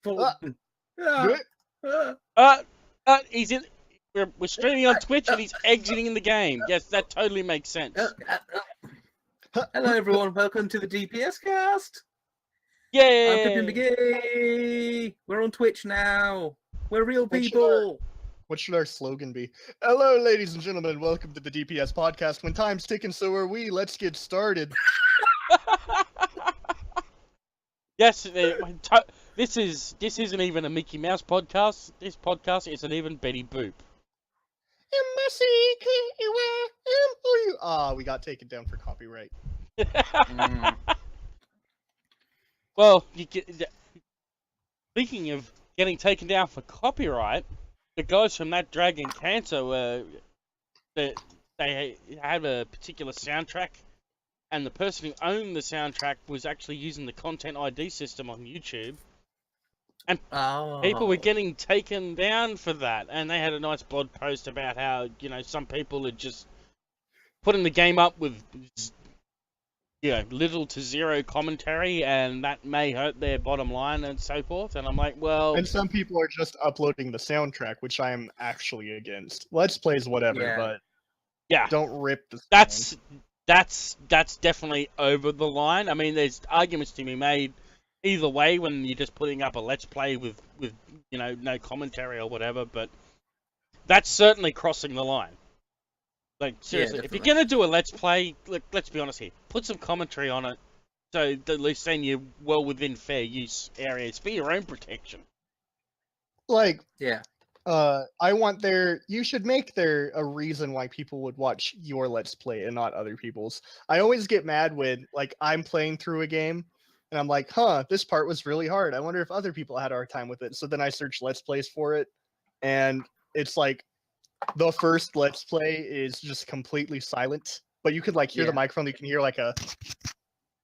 Fulton. He's in. We're streaming on Twitch and he's exiting the game. Yes, that totally makes sense. Hello, everyone. Welcome to the DPS cast. Yay! I'm Pippin McGee. We're on Twitch now. We're real people. What should our slogan be? Hello, ladies and gentlemen. Welcome to the DPS podcast. When time's ticking, so are we. Let's get started. Yes, this isn't even a Mickey Mouse podcast. This podcast isn't even Betty Boop. We got taken down for copyright. Well, speaking of getting taken down for copyright, the guys from That Dragon Cancer they had a particular soundtrack, and the person who owned the soundtrack was actually using the Content ID system on YouTube. And people were getting taken down for that, and they had a nice blog post about how, some people are just putting the game up with, little to zero commentary, and that may hurt their bottom line and so forth. And I'm like, well... And some people are just uploading the soundtrack, which I am actually against. Let's Plays whatever, but don't rip the sound. That's definitely over the line. I mean, there's arguments to be made either way when you're just putting up a Let's Play with no commentary or whatever, but that's certainly crossing the line. Like, seriously, if you're going to do a Let's Play, look, let's be honest here, put some commentary on it, so at least then you're well within fair use areas for your own protection. Like, you should make there a reason why people would watch your Let's Play and not other people's. I always get mad when, like, I'm playing through a game, and I'm like, this part was really hard. I wonder if other people had a hard time with it. So then I search Let's Plays for it, and it's like, the first Let's Play is just completely silent, but you could, like, hear the microphone, you can hear, like,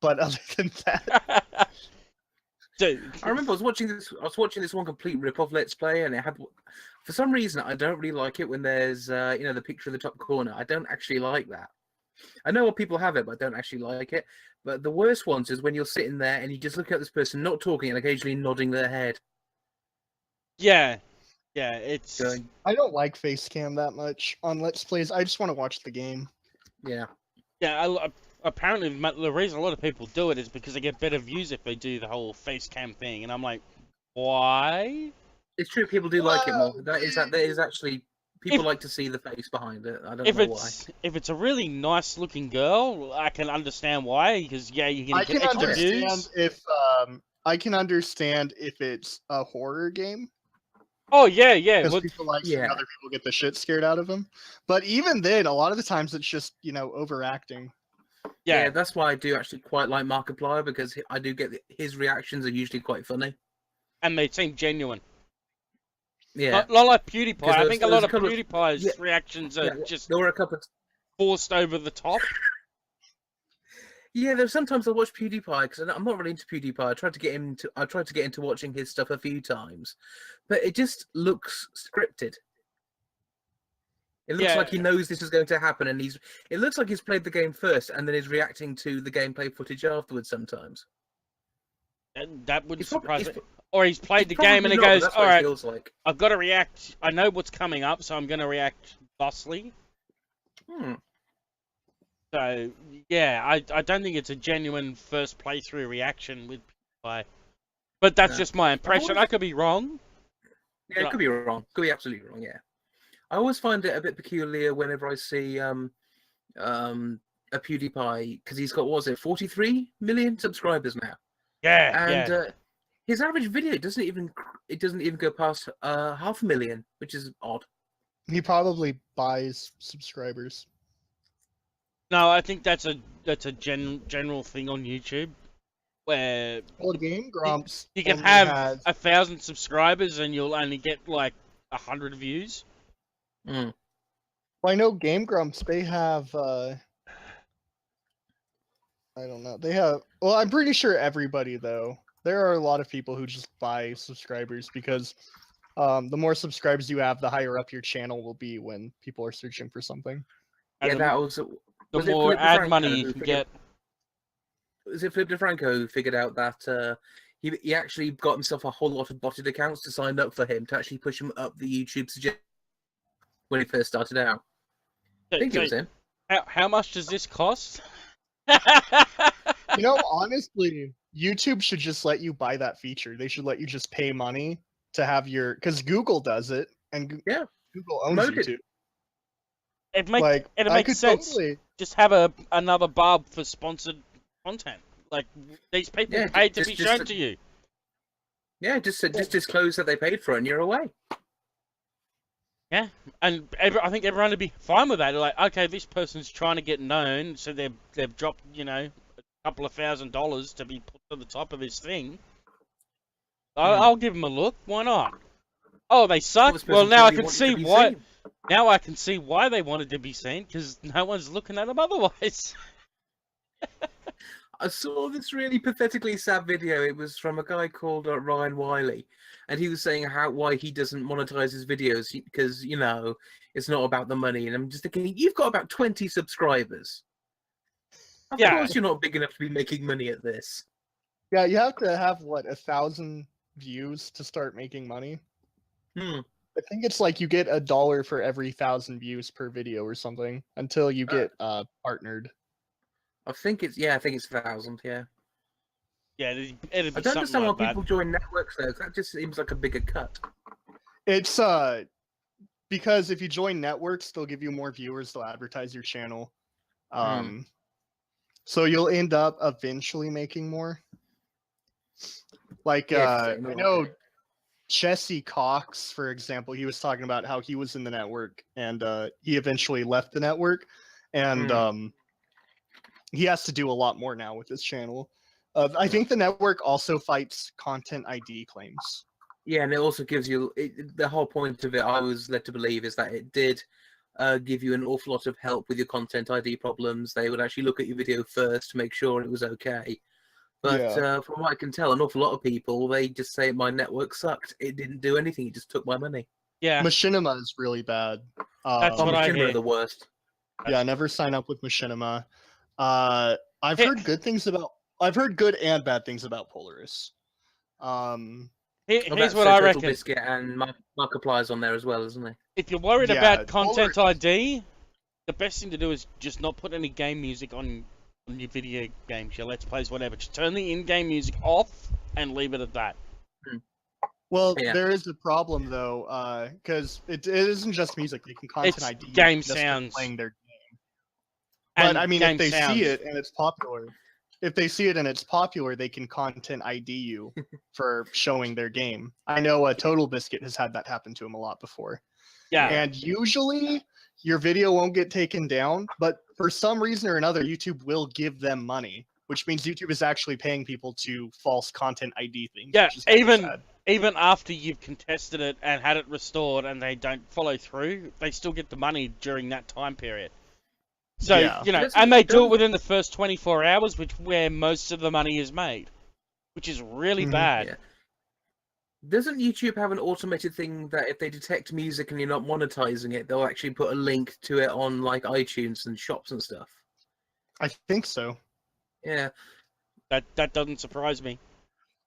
but other than that... I remember I was watching this one complete rip-off Let's Play, and it had, for some reason, I don't really like it when there's, the picture in the top corner. I don't actually like that. I know what people have it, but I don't actually like it. But the worst ones is when you're sitting there and you just look at this person not talking and occasionally nodding their head. Yeah, it's... I don't like face cam that much on Let's Plays. I just want to watch the game. Yeah. Yeah, apparently the reason a lot of people do it is because they get better views if they do the whole face cam thing, and I'm like, why? It's true, people do like it more. That is actually... People like to see the face behind it. I don't know why. If it's a really nice looking girl, I can understand why, because you can get extra views. I can understand if it's a horror game. Oh yeah. Because people like seeing other people get the shit scared out of them. But even then, a lot of the times it's just overacting. Yeah, that's why I do actually quite like Markiplier, because I do get his reactions are usually quite funny, and they seem genuine. Yeah, not like PewDiePie. I think a lot of PewDiePie's reactions are just there were a couple forced over the top. Yeah, there's sometimes I watch PewDiePie because I'm not really into PewDiePie. I tried to get into watching his stuff a few times, but it just looks scripted. It looks like he knows this is going to happen, and it looks like he's played the game first and then is reacting to the gameplay footage afterwards sometimes. And that would surprise me. Or he's played the game and he goes, all right, I've got to react. I know what's coming up, so I'm going to react thusly. So, yeah, I don't think it's a genuine first playthrough reaction with PewDiePie. But that's just my impression. I could be wrong. Yeah, it could be wrong. Could be absolutely wrong, yeah. I always find it a bit peculiar whenever I see a PewDiePie, because he's got, 43 million subscribers now. Yeah, his average video doesn't even go past 500,000, which is odd. He probably buys subscribers. No, I think that's a general thing on YouTube, where Game Grumps you can have 1,000 subscribers and you'll only get like 100 views. Well, I know Game Grumps, they have I don't know. They have, well, I'm pretty sure everybody though. There are a lot of people who just buy subscribers because the more subscribers you have, the higher up your channel will be when people are searching for something. Yeah, that was the more ad money you can get. Was it Philip DeFranco who figured out that he actually got himself a whole lot of botted accounts to sign up for him to actually push him up the YouTube suggestion when he first started out. I think it was him. How much does this cost? You know, honestly, YouTube should just let you buy that feature. They should let you just pay money to have your, because Google does it, and Google owns YouTube. It makes sense. Totally... Just have another bar for sponsored content. Like, these people paid to be shown to you. Yeah, just disclose that they paid for it and you're away. Yeah, and I think everyone would be fine with that. They're like, okay, this person's trying to get known, so they've dropped, a couple of $1,000s to be put to the top of this thing. I'll give them a look. Why not? Oh, they suck. Well, now I can see why. Now I can see why they wanted to be seen, because no one's looking at them otherwise. I saw this really pathetically sad video. It was from a guy called Ryan Wiley, and he was saying why he doesn't monetize his videos because it's not about the money. And I'm just thinking, you've got about 20 subscribers. Of course, you're not big enough to be making money at this. Yeah, you have to have 1,000 views to start making money. I think it's like you get $1 for every 1,000 views per video or something until you get partnered. I think it's 1,000. Yeah. Yeah, it'd be I don't understand like why people join networks though. That just seems like a bigger cut. It's because if you join networks, they'll give you more viewers. They'll advertise your channel. So you'll end up eventually making more. Like I know Jesse Cox, for example, he was talking about how he was in the network and he eventually left the network, and he has to do a lot more now with his channel. I think the network also fights content ID claims. Yeah, and it also gives you the whole point of it. I was led to believe is that it did give you an awful lot of help with your content ID problems. They would actually look at your video first to make sure it was okay. But from what I can tell, an awful lot of people, they just say my network sucked. It didn't do anything. It just took my money. Yeah, Machinima is really bad. That's what I hear. Machinima are the worst. Yeah, never sign up with Machinima. I've heard good things about. I've heard good and bad things about Polaris. Here's what I reckon. Biscuit and Markiplier's on there as well, isn't he? If you're worried about content ID, the best thing to do is just not put any game music on your video games, your Let's Plays, whatever. Just turn the in-game music off and leave it at that. Well, there is a problem though, because it isn't just music. They can content ID game sounds playing their game. But I mean, if they see it and it's popular, they can content ID you for showing their game. I know Total Biscuit has had that happen to him a lot before. Yeah. And usually your video won't get taken down, but for some reason or another, YouTube will give them money, which means YouTube is actually paying people to false content ID things. Yeah, even after you've contested it and had it restored and they don't follow through, they still get the money during that time period. So, and they do it within the first 24 hours, where most of the money is made, which is really bad. Yeah. Doesn't YouTube have an automated thing that if they detect music and you're not monetizing it, they'll actually put a link to it on like iTunes and shops and stuff? I think so. Yeah. That doesn't surprise me.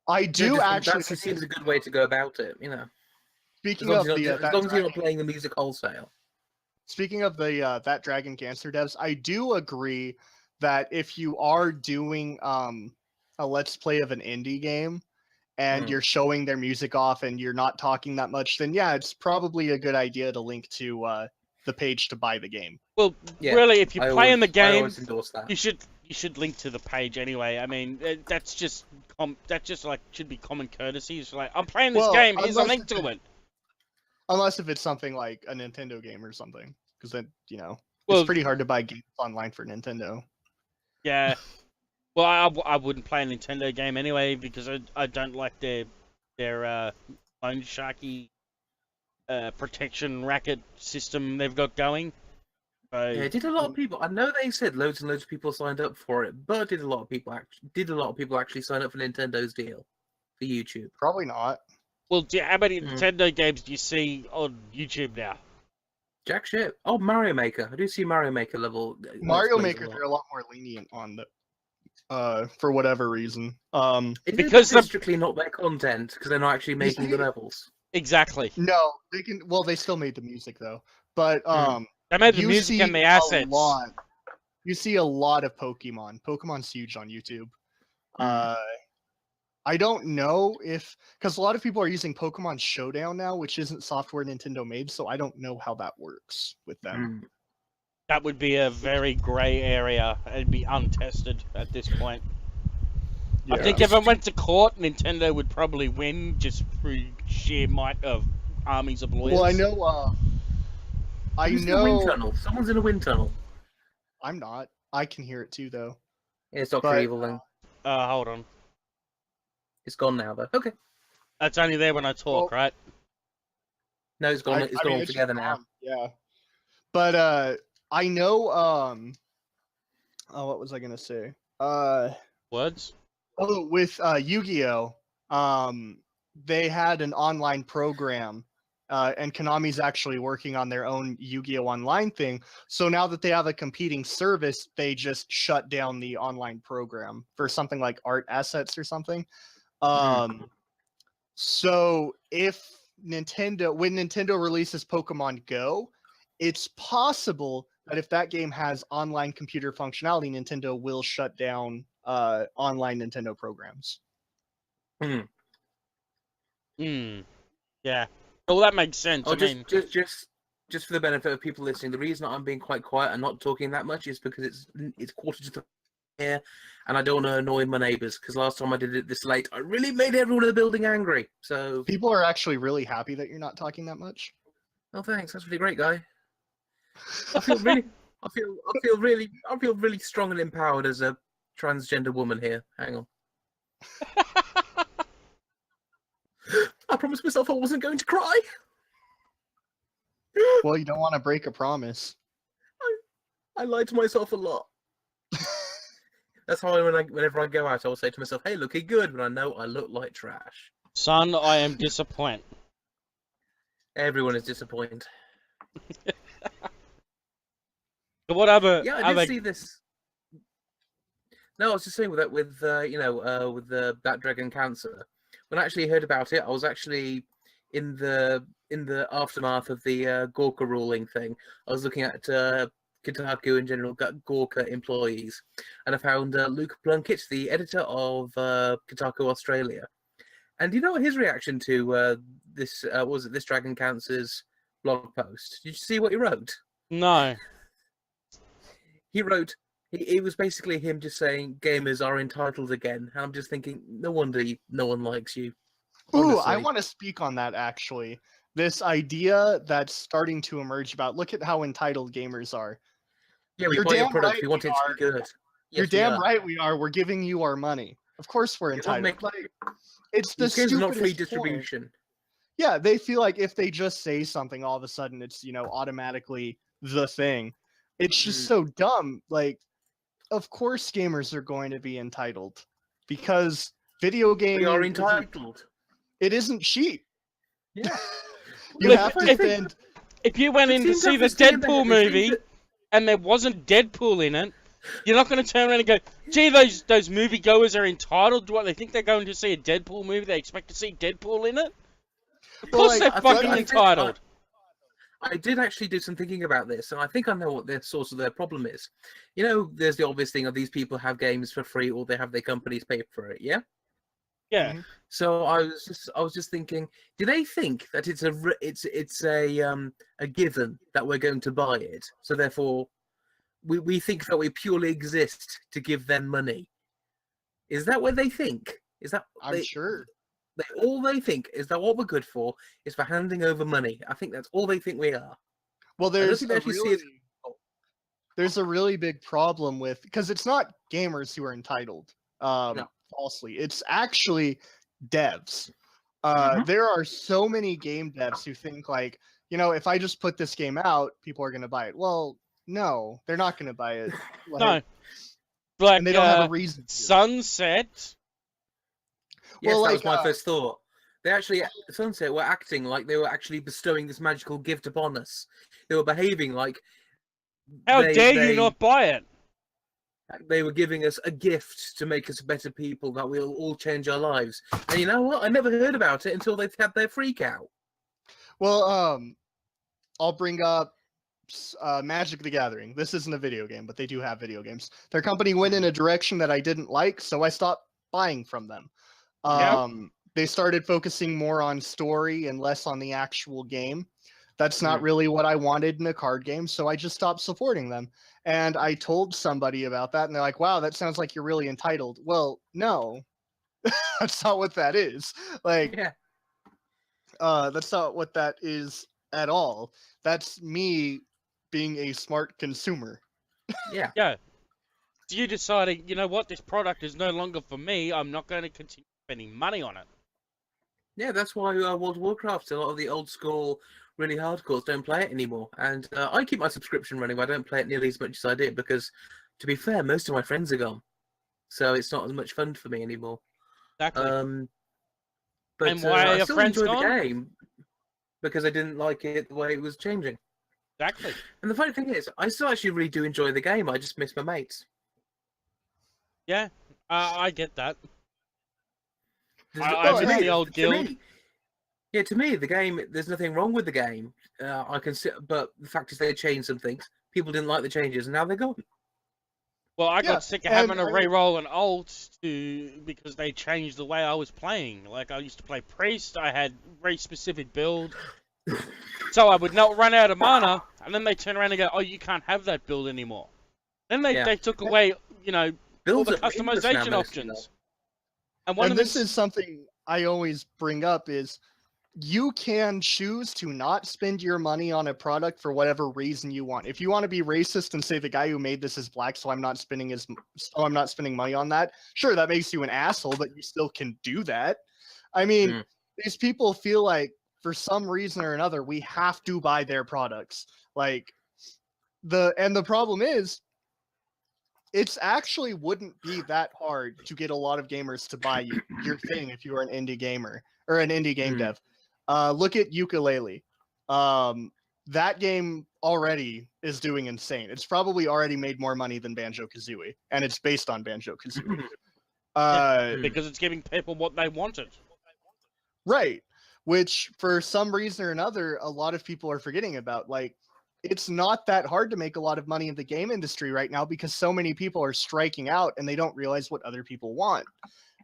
I do actually. That seems a good way to go about it, Speaking of as long as you're not playing the music wholesale. Speaking of the That Dragon Cancer devs, I do agree that if you are doing a Let's Play of an indie game and you're showing their music off and you're not talking that much, then yeah, it's probably a good idea to link to the page to buy the game. Well, really, if you're playing the game, that. you should link to the page anyway. I mean, that's just like should be common courtesy. It's like, I'm playing this game, here's a link to it. Unless if it's something like a Nintendo game or something, because then it's pretty hard to buy games online for Nintendo. Yeah. Well, I wouldn't play a Nintendo game anyway because I don't like their Loan Sharky protection racket system they've got going. So, yeah, did a lot of people? I know they said loads and loads of people signed up for it, but did a lot of people actually sign up for Nintendo's deal for YouTube? Probably not. Well, how many Nintendo games do you see on YouTube now? Jack shit. Oh, Mario Maker. I do see Mario Maker level. Mario Maker, they're a lot more lenient on the for whatever reason. Because it's strictly not their content because they're not actually making the levels. Exactly. No, they can. Well, they still made the music though, but They made the you music see and the assets. You see a lot of Pokemon. Pokemon's huge on YouTube. I don't know if because a lot of people are using Pokemon Showdown now, which isn't software Nintendo made, so I don't know how that works with them. That would be a very grey area. It'd be untested at this point. Yeah. I think if it went to court, Nintendo would probably win just through sheer might of armies of lawyers. Well, I know. Who's in a wind tunnel? Someone's in a wind tunnel. I'm not. I can hear it too, though. Yeah, it's Dr. Evil then. Hold on. It's gone now, though. Okay. That's only there when I talk, right? No, it's gone. It's gone altogether now. Yeah. But I know. Oh, what was I gonna say? Words. Oh, with Yu-Gi-Oh, they had an online program, and Konami's actually working on their own Yu-Gi-Oh online thing. So now that they have a competing service, they just shut down the online program for something like art assets or something. So if when Nintendo releases Pokemon Go, it's possible that if that game has online computer functionality, Nintendo will shut down online Nintendo programs. Yeah. Well, that makes sense. Oh, just for the benefit of people listening, the reason I'm being quite quiet and not talking that much is because it's 2:45 here, and I don't want to annoy my neighbours. Because last time I did it this late, I really made everyone in the building angry. So people are actually really happy that you're not talking that much. Oh, thanks. That's really great, guy. I feel really strong and empowered as a transgender woman here. Hang on. I promised myself I wasn't going to cry. Well, you don't want to break a promise. I lied to myself a lot. That's how whenever I go out, I will say to myself, "Hey, looking good," when I know I look like trash. Son, I am disappointed. Everyone is disappointed. What other? Yeah, I did see this. No, I was just saying with the Bat Dragon Cancer. When I actually heard about it, I was actually in the aftermath of the Gorka ruling thing. I was looking at Kotaku and general Gorka employees, and I found Luke Plunkett, the editor of Kotaku Australia. And do you know what his reaction to this Dragon Cancer's blog post? Did you see what he wrote? No. He wrote, it was basically him just saying gamers are entitled again. And I'm just thinking, no wonder no one likes you. Honestly. Ooh, I want to speak on that actually. This idea that's starting to emerge about look at how entitled gamers are. Yeah, we buy your product. We want it to be good. You're damn right we are. We're giving you our money. Of course we're entitled. It's the stupidest not free distribution. Point. Yeah, they feel like if they just say something, all of a sudden it's automatically the thing. It's just so dumb. Like, of course gamers are going to be entitled because video games are entitled. It isn't cheap. Yeah. You have to spend. If you went in to see the Deadpool movie and there wasn't Deadpool in it, you're not going to turn around and go, gee, those moviegoers are entitled to what they think they're going to see a Deadpool movie. They expect to see Deadpool in it. Of course they're fucking entitled. I did actually do some thinking about this, and I think I know what the source of their problem is. There's the obvious thing of these people have games for free, or they have their companies pay for it. Yeah. Yeah. So I was just thinking, do they think that it's a given that we're going to buy it? So therefore, we think that we purely exist to give them money. Is that what they think? Is that I'm sure. All they think is that what we're good for is for handing over money. I think that's all they think we are. Well, there's a really big problem with because it's not gamers who are entitled. No. Falsely, it's actually devs. There are so many game devs who think like, if I just put this game out, people are going to buy it. Well, no, they're not going to buy it. No, like, and they don't have a reason to. Sunset. Yes, that was my first thought. They actually, Sunset were acting like they were actually bestowing this magical gift upon us. They were behaving like. How dare you not buy it? They were giving us a gift to make us better people, that we'll all change our lives. And you know what? I never heard about it until they had their freak out. Well, I'll bring up Magic the Gathering. This isn't a video game, but they do have video games. Their company went in a direction that I didn't like, so I stopped buying from them. They started focusing more on story and less on the actual game. That's not really what I wanted in a card game, so I just stopped supporting them. And I told somebody about that, and they're like, wow, that sounds like you're really entitled. Well, no, that's not what that is. Like, that's not what that is at all. That's me being a smart consumer. Yeah. Yeah. So you deciding, you know what, this product is no longer for me. I'm not going to continue spending money on it. Yeah, that's why World of Warcraft, a lot of the old school, really hardcores don't play it anymore. And I keep my subscription running, but I don't play it nearly as much as I did because, to be fair, most of my friends are gone. So it's not as much fun for me anymore. Exactly. But and why are I your still friends enjoy gone? the game because I didn't like it the way it was changing. Exactly. And the funny thing is, I still actually really do enjoy the game. I just miss my mates. Yeah, I get that. There's- I to miss me- the old to guild. me- Yeah, to me, the game, there's nothing wrong with the game. I can see, but the fact is they changed some things. People didn't like the changes, and now they're gone. Well, I Yeah, got sick of and having to I mean- re-roll an alt because they changed the way I was playing. Like, I used to play Priest, I had very specific build. So I would not run out of mana, and then they turn around and go, oh, you can't have that build anymore. Then they took away, you know, all Builds the are meaningless now, customization mostly, options. And one And of this them, is something I always bring up is you can choose to not spend your money on a product for whatever reason you want. If you want to be racist and say the guy who made this is black, so I'm not spending money on that. Sure, that makes you an asshole, but you still can do that. I mean, these people feel like for some reason or another we have to buy their products. Like the problem is it's actually wouldn't be that hard to get a lot of gamers to buy your thing if you are an indie gamer or an indie game dev. Look at Yooka-Laylee. That game already is doing insane. It's probably already made more money than Banjo-Kazooie, and it's based on Banjo-Kazooie. because it's giving people what they wanted. Right. Which, for some reason or another, a lot of people are forgetting about. Like, it's not that hard to make a lot of money in the game industry right now because so many people are striking out and they don't realize what other people want.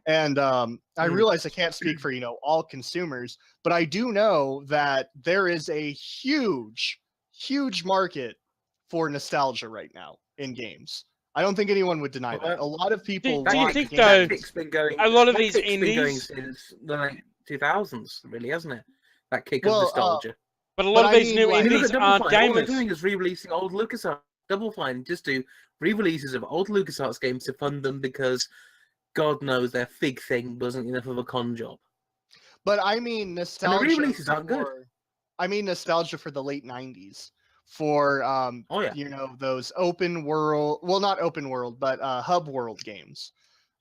And I realize I can't speak for, all consumers, but I do know that there is a huge, huge market for nostalgia right now in games. I don't think anyone would deny that. A lot of people Do you want think, games. though, That kick's been going, a lot of that these kick's been going indies- since the late 2000s, really, hasn't it? That kick Well, of nostalgia. But a lot But of I these mean, new like- If you look indies at aren't Double Fine, all they're gamers. doing is re-releasing old LucasArts. Double Fine just do re-releases of old LucasArts games to fund them because God knows their Fig thing wasn't enough of a con job. But I mean nostalgia. re-releases aren't good. I mean nostalgia for the late 90s. For Oh yeah, those open world, well, not open world, but hub world games.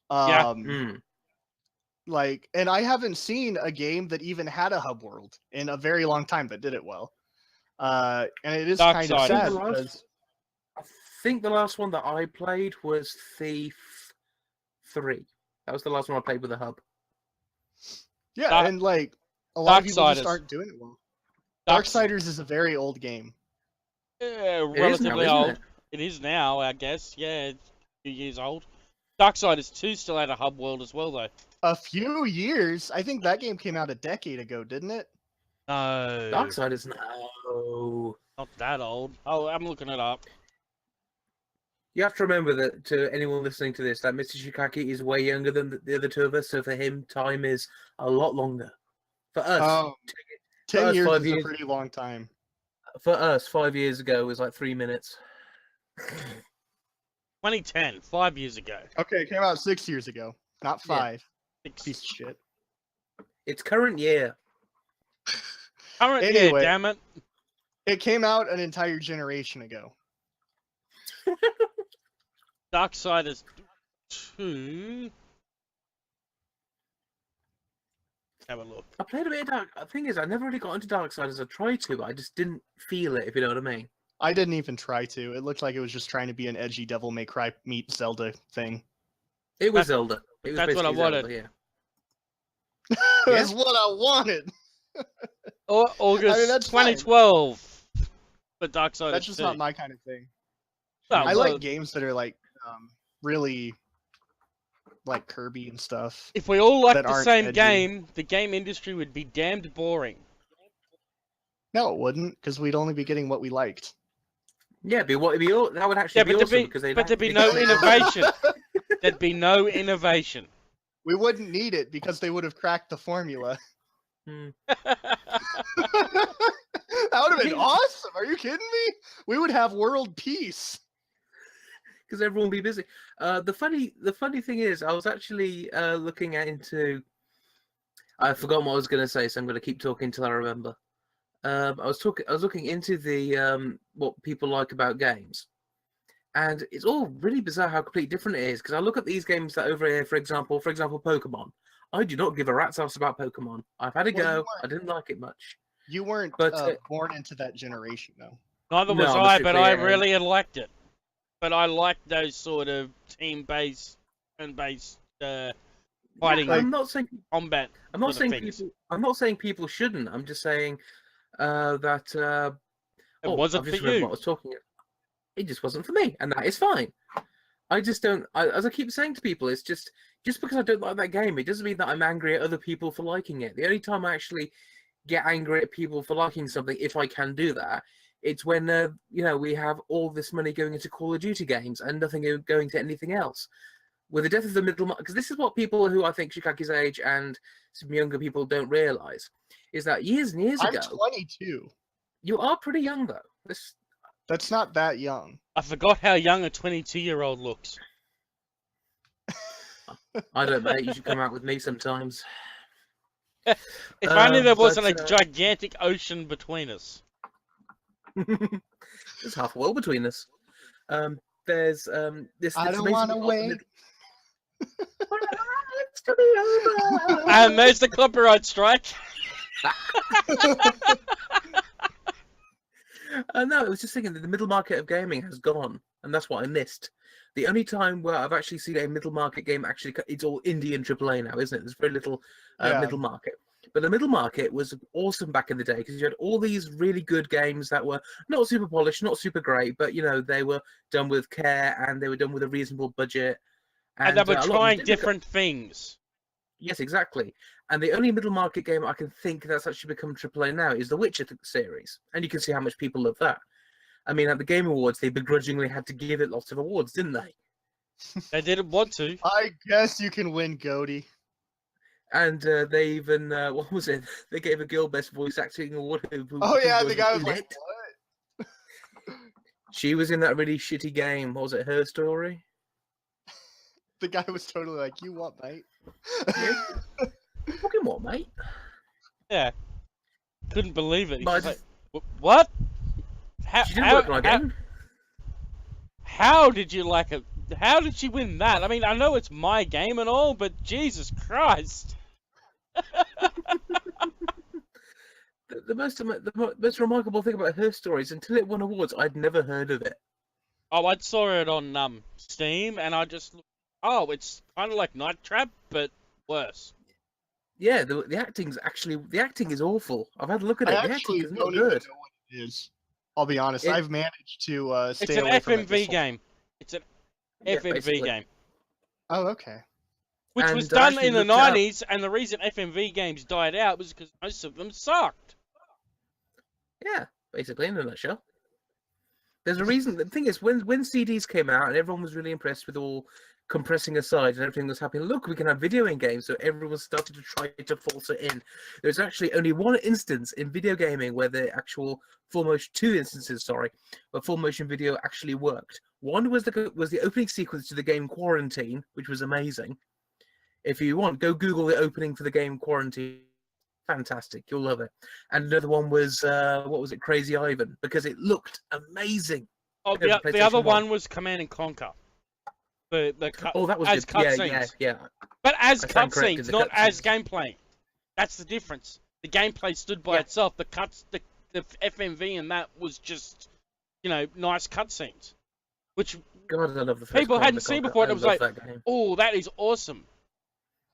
Yeah. Like, and I haven't seen a game that even had a hub world in a very long time that did it well. And it is kind of Darksiders. sad The last- because I think the last one that I played was Thief 3. That was the last one I played with a hub. yeah, Dark- and like a lot of people just Darksiders. aren't doing it well. Dark- Darksiders is a very old game. Relatively isn't old. it? It is now, I guess. Yeah, it's a few years old. Darksiders 2 still had a hub world as well, though. A few years. I think that game came out a decade ago, didn't it? No, Darksiders, no. not that old. Oh, I'm looking it up. You have to remember that to anyone listening to this, that Mr. Shikaki is way younger than the other two of us, so for him, time is a lot longer. For us, 10 us, years 5 is a years. pretty long time. 5 years ago was like 3 minutes. 2010, 5 years ago. Okay, it came out 6 years ago, not Yeah. 5. 6. Piece of shit. It's current year. Current year, Anyway. damn it. It came out an entire generation ago. Darksiders 2. Have a look. I played a bit of Dark. The thing is, I never really got into Darksiders. I tried to, but I just didn't feel it, if you know what I mean. I didn't even try to. It looked like it was just trying to be an edgy Devil May Cry meet Zelda thing. It was Zelda. It was That's what I basically wanted. Zelda, That's what I wanted. August that's fine. 2012 for Darksiders That's just 2. not my kind of thing. Oh, I well, like games that are like really like Kirby and stuff. if we all liked that the aren't same edgy. game, the game industry would be damned boring. No, it wouldn't, because we'd only be getting what we liked. Yeah, that would actually be awesome because there'd be no innovation. There'd be no innovation. We wouldn't need it because they would have cracked the formula. That would have been awesome. Are you kidding me? We would have world peace. Because everyone will be busy. The funny thing is, I was actually looking into. I've forgotten what I was going to say, so I'm going to keep talking until I remember. I was looking into the what people like about games, and it's all really bizarre how completely different it is. Because I look at these games that over here, for example, Pokemon. I do not give a rat's ass about Pokemon. I've had a go. I didn't like it much. You weren't But, born into that generation, though. Neither was No, I, but basically, I really liked it. But I liked those sort of team-based, turn-based fighting I'm not saying combat. I'm not sort of saying things. I'm not saying people shouldn't. I'm just saying that. It wasn't I've just for remembered you. what I was talking about. It just wasn't for me, and that is fine. I just don't. As I keep saying to people, it's just because I don't like that game, it doesn't mean that I'm angry at other people for liking it. The only time I actually get angry at people for liking something, if I can do that, it's when we have all this money going into Call of Duty games and nothing going to anything else. With the death of the middle market, because this is what people who I think Shikaki's age and some younger people don't realize, is that years and years ago. I'm 22. You are pretty young though. That's not that young. I forgot how young a 22-year-old looks. I don't know. You should come out with me sometimes. If only there but, wasn't a gigantic ocean between us. There's half a world between us. There's this. I don't want to wait. It's to be over. And there's the copyright strike. No, I was just thinking that the middle market of gaming has gone, and that's what I missed. The only time where I've actually seen a middle market game it's all indie and AAA now, isn't it? There's very little middle market. But the middle market was awesome back in the day because you had all these really good games that were not super polished, not super great, but they were done with care and they were done with a reasonable budget. And they were trying different things. Yes, exactly. And the only middle market game I can think that's actually become AAA now is the Witcher series. And you can see how much people love that. I mean, at the Game Awards, they begrudgingly had to give it lots of awards, didn't they? They didn't want to. I guess you can win, Goaty. And they even, what was it? They gave a girl best voice acting award. Oh yeah, the guy was like, what? She was in that really shitty game. What was it, Her Story? The guy was totally like, you what, mate? Fucking what, mate? Yeah. Couldn't believe it. He's But just like, what? she didn't work like it. How did you like it? How did she win that? I mean, I know it's my game and all, but Jesus Christ. The most remarkable thing about Her Story is until it won awards, I'd never heard of it. Oh, I saw it on Steam, and I just it's kind of like Night Trap, but worse. Yeah, the acting is awful. I've had a look at it. The acting is not don't even good. know what it is. I'll be honest. I've managed to stay It's an away from it FMV game. It's an FMV basically. game. Oh, okay. Which And was I done actually in the looked it up. 90s, and the reason FMV games died out was because most of them sucked. Yeah, basically, in a nutshell. There's a reason. The thing is, when CDs came out and everyone was really impressed with all compressing aside and everything was happening, look, we can have video in games, so everyone started to try to force it in. There's actually only one instance in video gaming where the actual two instances, where full motion video actually worked. One was the opening sequence to the game Quarantine, which was amazing. If you want, go Google the opening for the game Quarantine. Fantastic, you'll love it. And another one was what was it, Crazy Ivan, because it looked amazing. Oh, the other one was Command and Conquer. That was as good. Cutscenes. Yeah. But as I stand corrected, cutscenes, the not as cutscenes. gameplay. That's the difference. The gameplay stood by itself. The FMV and that was just nice cutscenes, which God, I love the first people Command hadn't and seen Conquer. before. And I it was love like, that game. oh, that is awesome.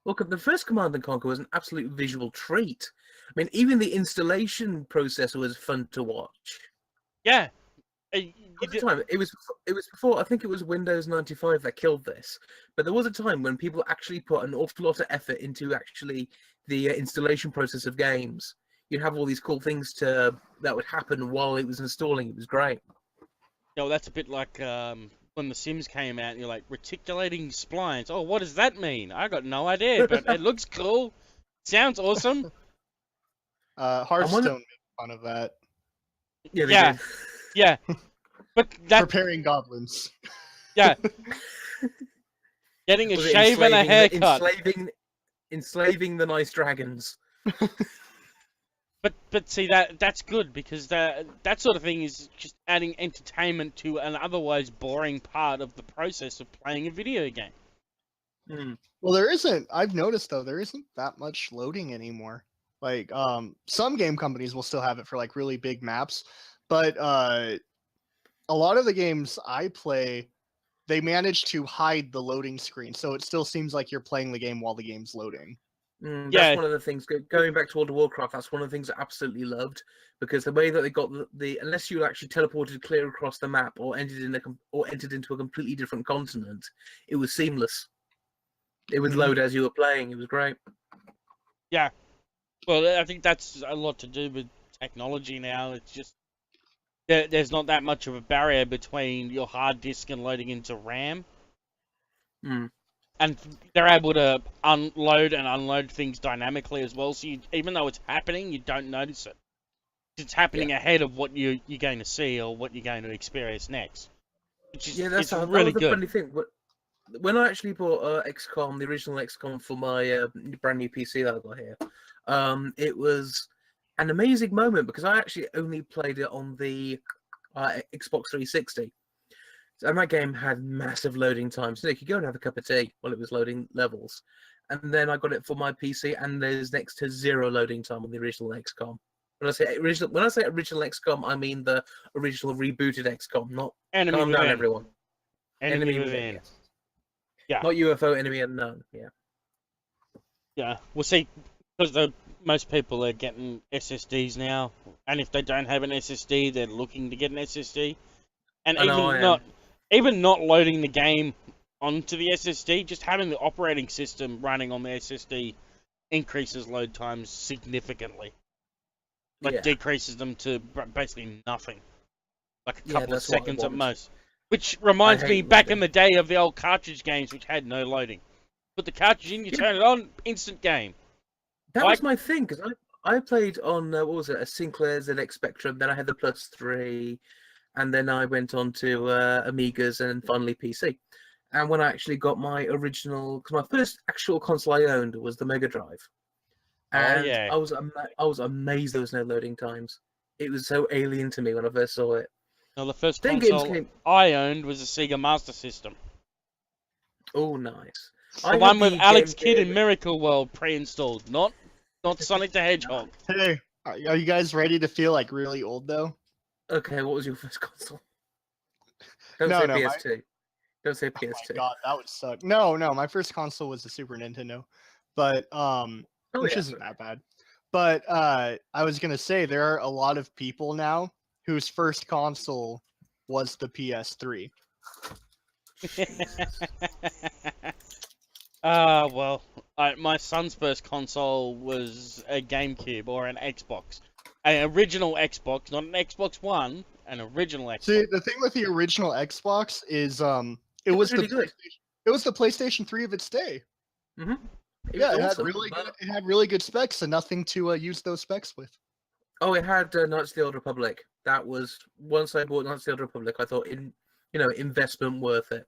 Look, the first Command and Conquer was an absolute visual treat. I mean, even the installation process was fun to watch. Yeah. At the time, it was before, I think it was Windows 95 that killed this. But there was a time when people actually put an awful lot of effort into actually the installation process of games. You'd have all these cool things that would happen while it was installing. It was great. That's a bit like when The Sims came out, and you're like, reticulating splines. Oh, what does that mean? I got no idea, but it looks cool. Sounds awesome. Hearthstone made fun of that. Yeah, they Yeah. did. Yeah. But that, Preparing goblins. yeah. Getting a Was it shave and a haircut. enslaving the nice dragons. But see, that's good, because that sort of thing is just adding entertainment to an otherwise boring part of the process of playing a video game. Mm. Well, I've noticed though, there isn't that much loading anymore. Like, some game companies will still have it for like really big maps, but a lot of the games I play, they manage to hide the loading screen, so it still seems like you're playing the game while the game's loading. That's Yeah. one of the things. Going back to World of Warcraft, that's one of the things I absolutely loved, because the way that they got the unless you actually teleported clear across the map or entered into a completely different continent, it was seamless. It would load as you were playing. It was great. Yeah. Well, I think that's a lot to do with technology now. It's just there's not that much of a barrier between your hard disk and loading into RAM. Mm. And they're able to unload and unload things dynamically as well. So even though it's happening, you don't notice it. It's happening ahead of what you're going to see or what you're going to experience next. Which is, That's really that was the good. funny thing. When I actually bought XCOM, the original XCOM, for my brand new PC that I got here, it was an amazing moment, because I actually only played it on the Xbox 360. And that game had massive loading times. So you could go and have a cup of tea while it was loading levels. And then I got it for my PC, and there's next to zero loading time on the original XCOM. When I say original XCOM, I mean the original rebooted XCOM, not Enemy calm within. down, everyone. Enemy within. Yes. Yeah. Not UFO, enemy unknown. Yeah. Yeah. We'll see, because most people are getting SSDs now, and if they don't have an SSD, they're looking to get an SSD. And even not loading the game onto the SSD, just having the operating system running on the SSD increases load times significantly. Like, decreases them to basically nothing. Like a couple of seconds at most. Which reminds me, back in the day of the old cartridge games, which had no loading. Put the cartridge in, you turn it on, instant game. That was my thing, because I played on, what was it, a Sinclair ZX Spectrum, then I had the Plus 3, and then I went on to Amigas and finally PC. And when I actually got my original, because my first actual console I owned was the Mega Drive. And I was amazed there was no loading times. It was so alien to me when I first saw it. No, the first console I owned was a Sega Master System. Oh, nice. The one with Alex Kidd in Miracle World pre-installed, not Sonic the Hedgehog. Hey, are you guys ready to feel like really old though? Okay, what was your first console? Don't say PS2. Don't say PS2. Oh my god, that would suck. No, my first console was the Super Nintendo, but which isn't that bad. But I was gonna say there are a lot of people now whose first console was the PS3. Well, my son's first console was a GameCube or an Xbox. An original Xbox, not an Xbox One, an original Xbox. See, the thing with the original Xbox is it was really good. It was the PlayStation 3 of its day. Mm-hmm. It had really good specs and nothing to use those specs with. Oh, it had Knights of the Old Republic. That was, once I bought Knights of the Old Republic, I thought, investment worth it.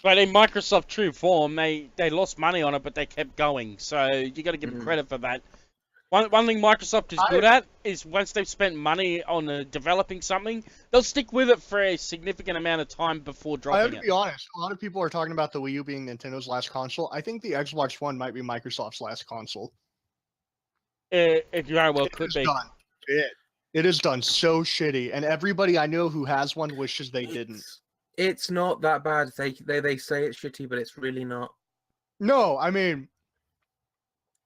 But in Microsoft true form, they lost money on it, but they kept going. So you got to give them credit for that. One thing Microsoft is good at is once they've spent money on developing something, they'll stick with it for a significant amount of time before dropping it. I have to be honest. A lot of people are talking about the Wii U being Nintendo's last console. I think the Xbox One might be Microsoft's last console. It very well could be. It is done so shitty, and everybody I know who has one wishes they didn't. It's not that bad. They say it's shitty, but it's really not. No, I mean,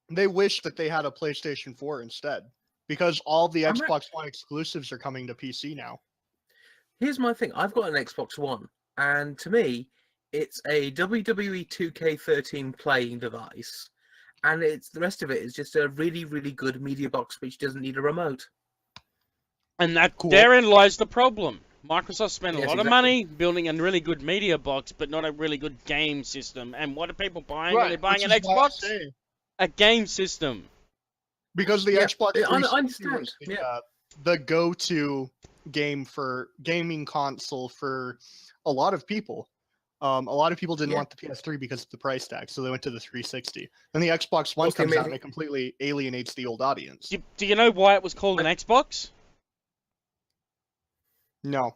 they wish that they had a PlayStation 4 instead, because all the Xbox One exclusives are coming to PC now. Here's my thing. I've got an Xbox One, and to me, it's a WWE 2K13 playing device, and the rest of it is just a really, really good media box which doesn't need a remote. And therein lies the problem. Microsoft spent a lot of money building a really good media box, but not a really good game system. And what are people buying when they're buying an Xbox? A game system. Because the Xbox 360 I understand. was the go-to gaming console for a lot of people. A lot of people didn't want the PS3 because of the price tag, so they went to the 360. Then the Xbox One comes out and it completely alienates the old audience. Do you know why it was called an Xbox? No.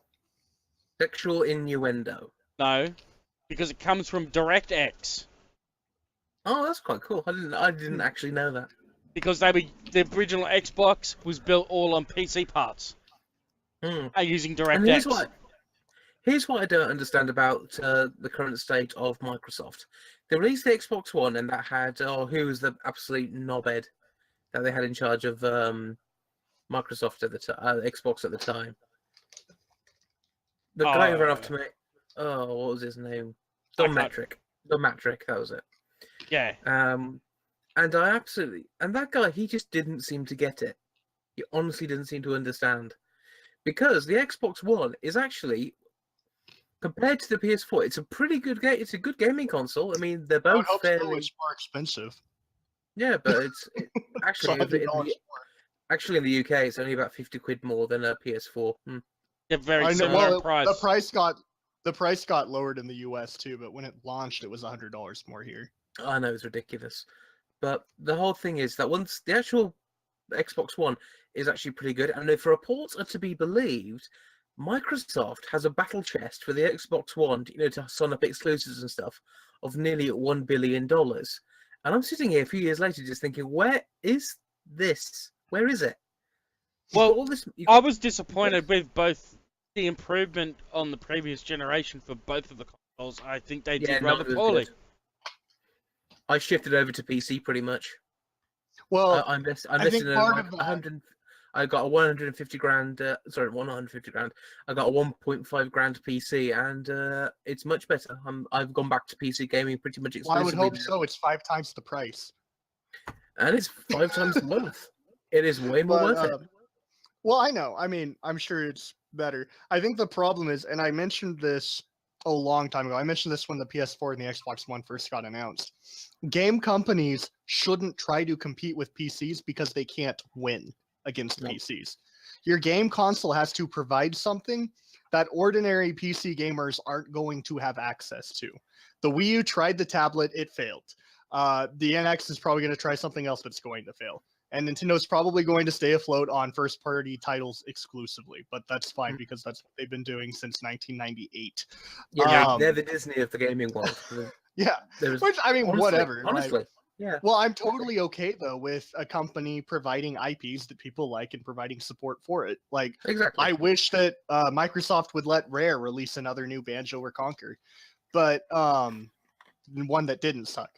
Sexual innuendo. No, because it comes from DirectX. Oh, that's quite cool. I didn't actually know that. Because the original Xbox was built all on PC parts. Using DirectX. Here's what I don't understand about the current state of Microsoft. They released the Xbox One, and that had who was the absolute knobhead that they had in charge of Microsoft at the Xbox at the time. The guy who ran off to me. Oh, what was his name? Don Mattrick. Don Mattrick, that was it. Yeah. And that guy, he just didn't seem to get it. He honestly didn't seem to understand, because the Xbox One is actually, compared to the PS4, it's a pretty good game. It's a good gaming console. I mean, they're both fairly. It's more expensive. Yeah, but actually in the UK, it's only about 50 quid more than a PS4. They're very similar price. The price got lowered in the US too, but when it launched, it was $100 more here. I know, it's ridiculous. But the whole thing is that once the actual Xbox One is actually pretty good, and if reports are to be believed, Microsoft has a battle chest for the Xbox One, to sign up exclusives and stuff, of nearly $1 billion. And I'm sitting here a few years later just thinking, where is this? Where is it? Well, I was disappointed with both the improvement on the previous generation for both of the consoles. I think they did rather poorly. I shifted over to PC pretty much. Well, I invested in I got a 150 grand. 150 grand. I got a 1.5 grand PC, and it's much better. I've gone back to PC gaming pretty much exclusively. Well, I would hope so. It's 5 times the price, and it's 5 times worth. It is way more worth it. Well, I know. I mean, I'm sure it's better. I think the problem is, and I mentioned this a long time ago. I mentioned this when the PS4 and the Xbox One first got announced. Game companies shouldn't try to compete with PCs because they can't win against PCs. Your game console has to provide something that ordinary PC gamers aren't going to have access to. The Wii U tried the tablet, it failed. The NX is probably going to try something else that's going to fail. And Nintendo's probably going to stay afloat on first-party titles exclusively, but that's fine because that's what they've been doing since 1998. Yeah, they're the Disney of the gaming world. Yeah, which, I mean, whatever. Honestly, yeah. Well, I'm totally okay, though, with a company providing IPs that people like and providing support for it. Like, exactly. I wish that Microsoft would let Rare release another new Banjo or Conquer, but one that didn't suck.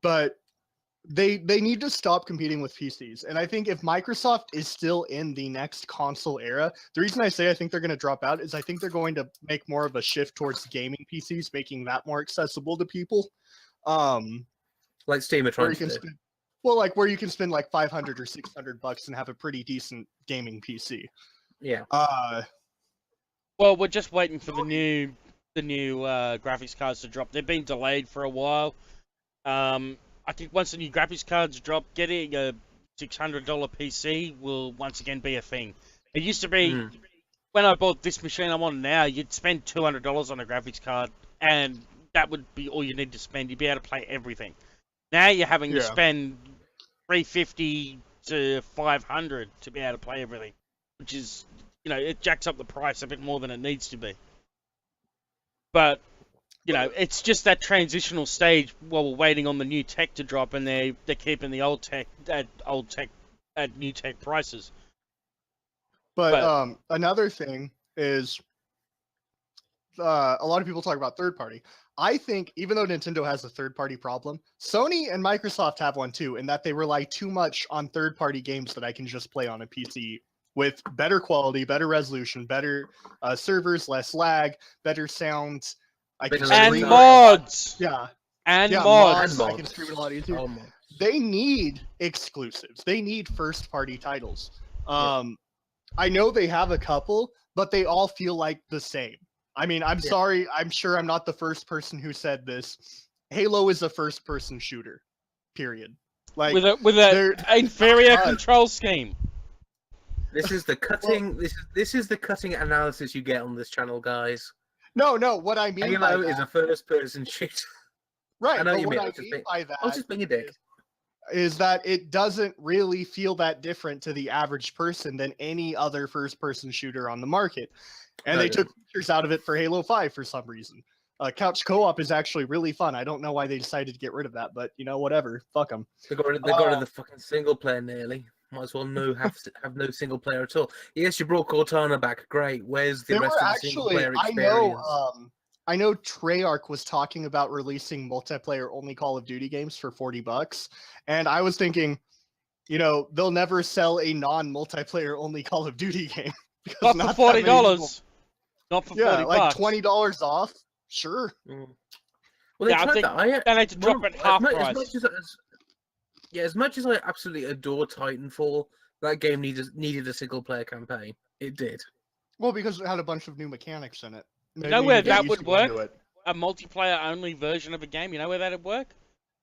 But they need to stop competing with PCs. And I think if Microsoft is still in the next console era, the reason I say I think they're going to drop out is I think they're going to make more of a shift towards gaming PCs, making that more accessible to people. Like Steam are trying to do. Where you can spend like $500 or $600 and have a pretty decent gaming PC. Yeah. Well, we're just waiting for the new graphics cards to drop. They've been delayed for a while. I think once the new graphics cards drop, getting a $600 PC will once again be a thing. It used to be, when I bought this machine I'm on now, you'd spend $200 on a graphics card, and that would be all you need to spend. You'd be able to play everything. Now you're having to spend $350 to $500 to be able to play everything, which is, it jacks up the price a bit more than it needs to be. But it's just that transitional stage while we're waiting on the new tech to drop, and they're keeping the old tech at new tech prices. But another thing is a lot of people talk about third party. I think even though Nintendo has a third party problem, Sony and Microsoft have one too, in that they rely too much on third party games that I can just play on a PC with better quality, better resolution, better servers, less lag, better sound. And mods. Yeah. And mods. mods. I can stream it a lot easier. They need exclusives. They need first party titles. I know they have a couple, but they all feel like the same. I mean, I'm sorry. I'm sure I'm not the first person who said this. Halo is a first-person shooter. Period. Like with an inferior control scheme. This is the cutting. This is the cutting analysis you get on this channel, guys. No. What I mean by Halo that is a first-person shooter. Right. I know but you what mean. I mean by that I was just being a dick. Is that it doesn't really feel that different to the average person than any other first-person shooter on the market. And they took features out of it for Halo 5 for some reason. Couch co-op is actually really fun. I don't know why they decided to get rid of that, but whatever. Fuck them. They got rid of the fucking single player nearly. Might as well have no single player at all. Yes, you brought Cortana back. Great. Where's the rest of the single player experience? I know Treyarch was talking about releasing multiplayer-only Call of Duty games for $40, and I was thinking, they'll never sell a non-multiplayer-only Call of Duty game. Not for $40. Not for $40. Like $20 off. Sure. Well, they tried that. They need to drop it half price. As much as I absolutely adore Titanfall, that game needed a single-player campaign. It did. Well, because it had a bunch of new mechanics in it. You know where that would work? A multiplayer-only version of a game. You know where that would work?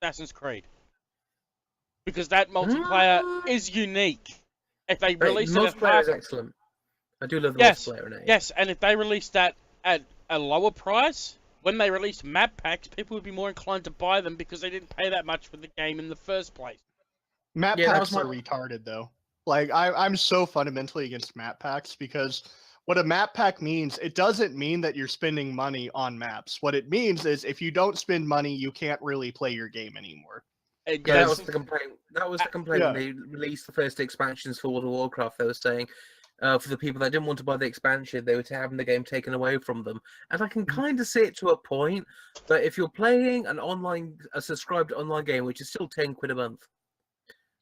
Assassin's Creed. Because that multiplayer is unique. If they release it multiplayer is excellent. I do love the multiplayer in it. Yes, and if they released that at a lower price, when they released map packs, people would be more inclined to buy them because they didn't pay that much for the game in the first place. Map packs are retarded, though. Like, I'm so fundamentally against map packs because what a map pack means, it doesn't mean that you're spending money on maps. What it means is if you don't spend money, you can't really play your game anymore. That was the complaint. That was the complaint when they released the first expansions for World of Warcraft. They were saying, for the people that didn't want to buy the expansion, they were having the game taken away from them. And I can kind of see it to a point, but if you're playing a subscribed online game, which is still £10 a month,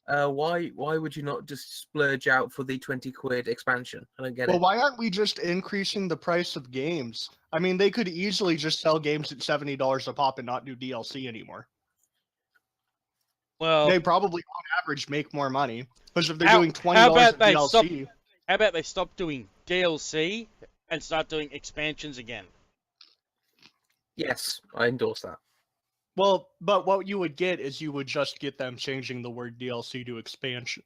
why would you not just splurge out for the £20 expansion? I don't get it. Well, why aren't we just increasing the price of games? I mean, they could easily just sell games at $70 a pop and not do DLC anymore. Well, they probably on average make more money because if they're doing $20 of DLC. How about they stop doing DLC and start doing expansions again? Yes, I endorse that. Well, but what you would get is you would just get them changing the word DLC to expansion.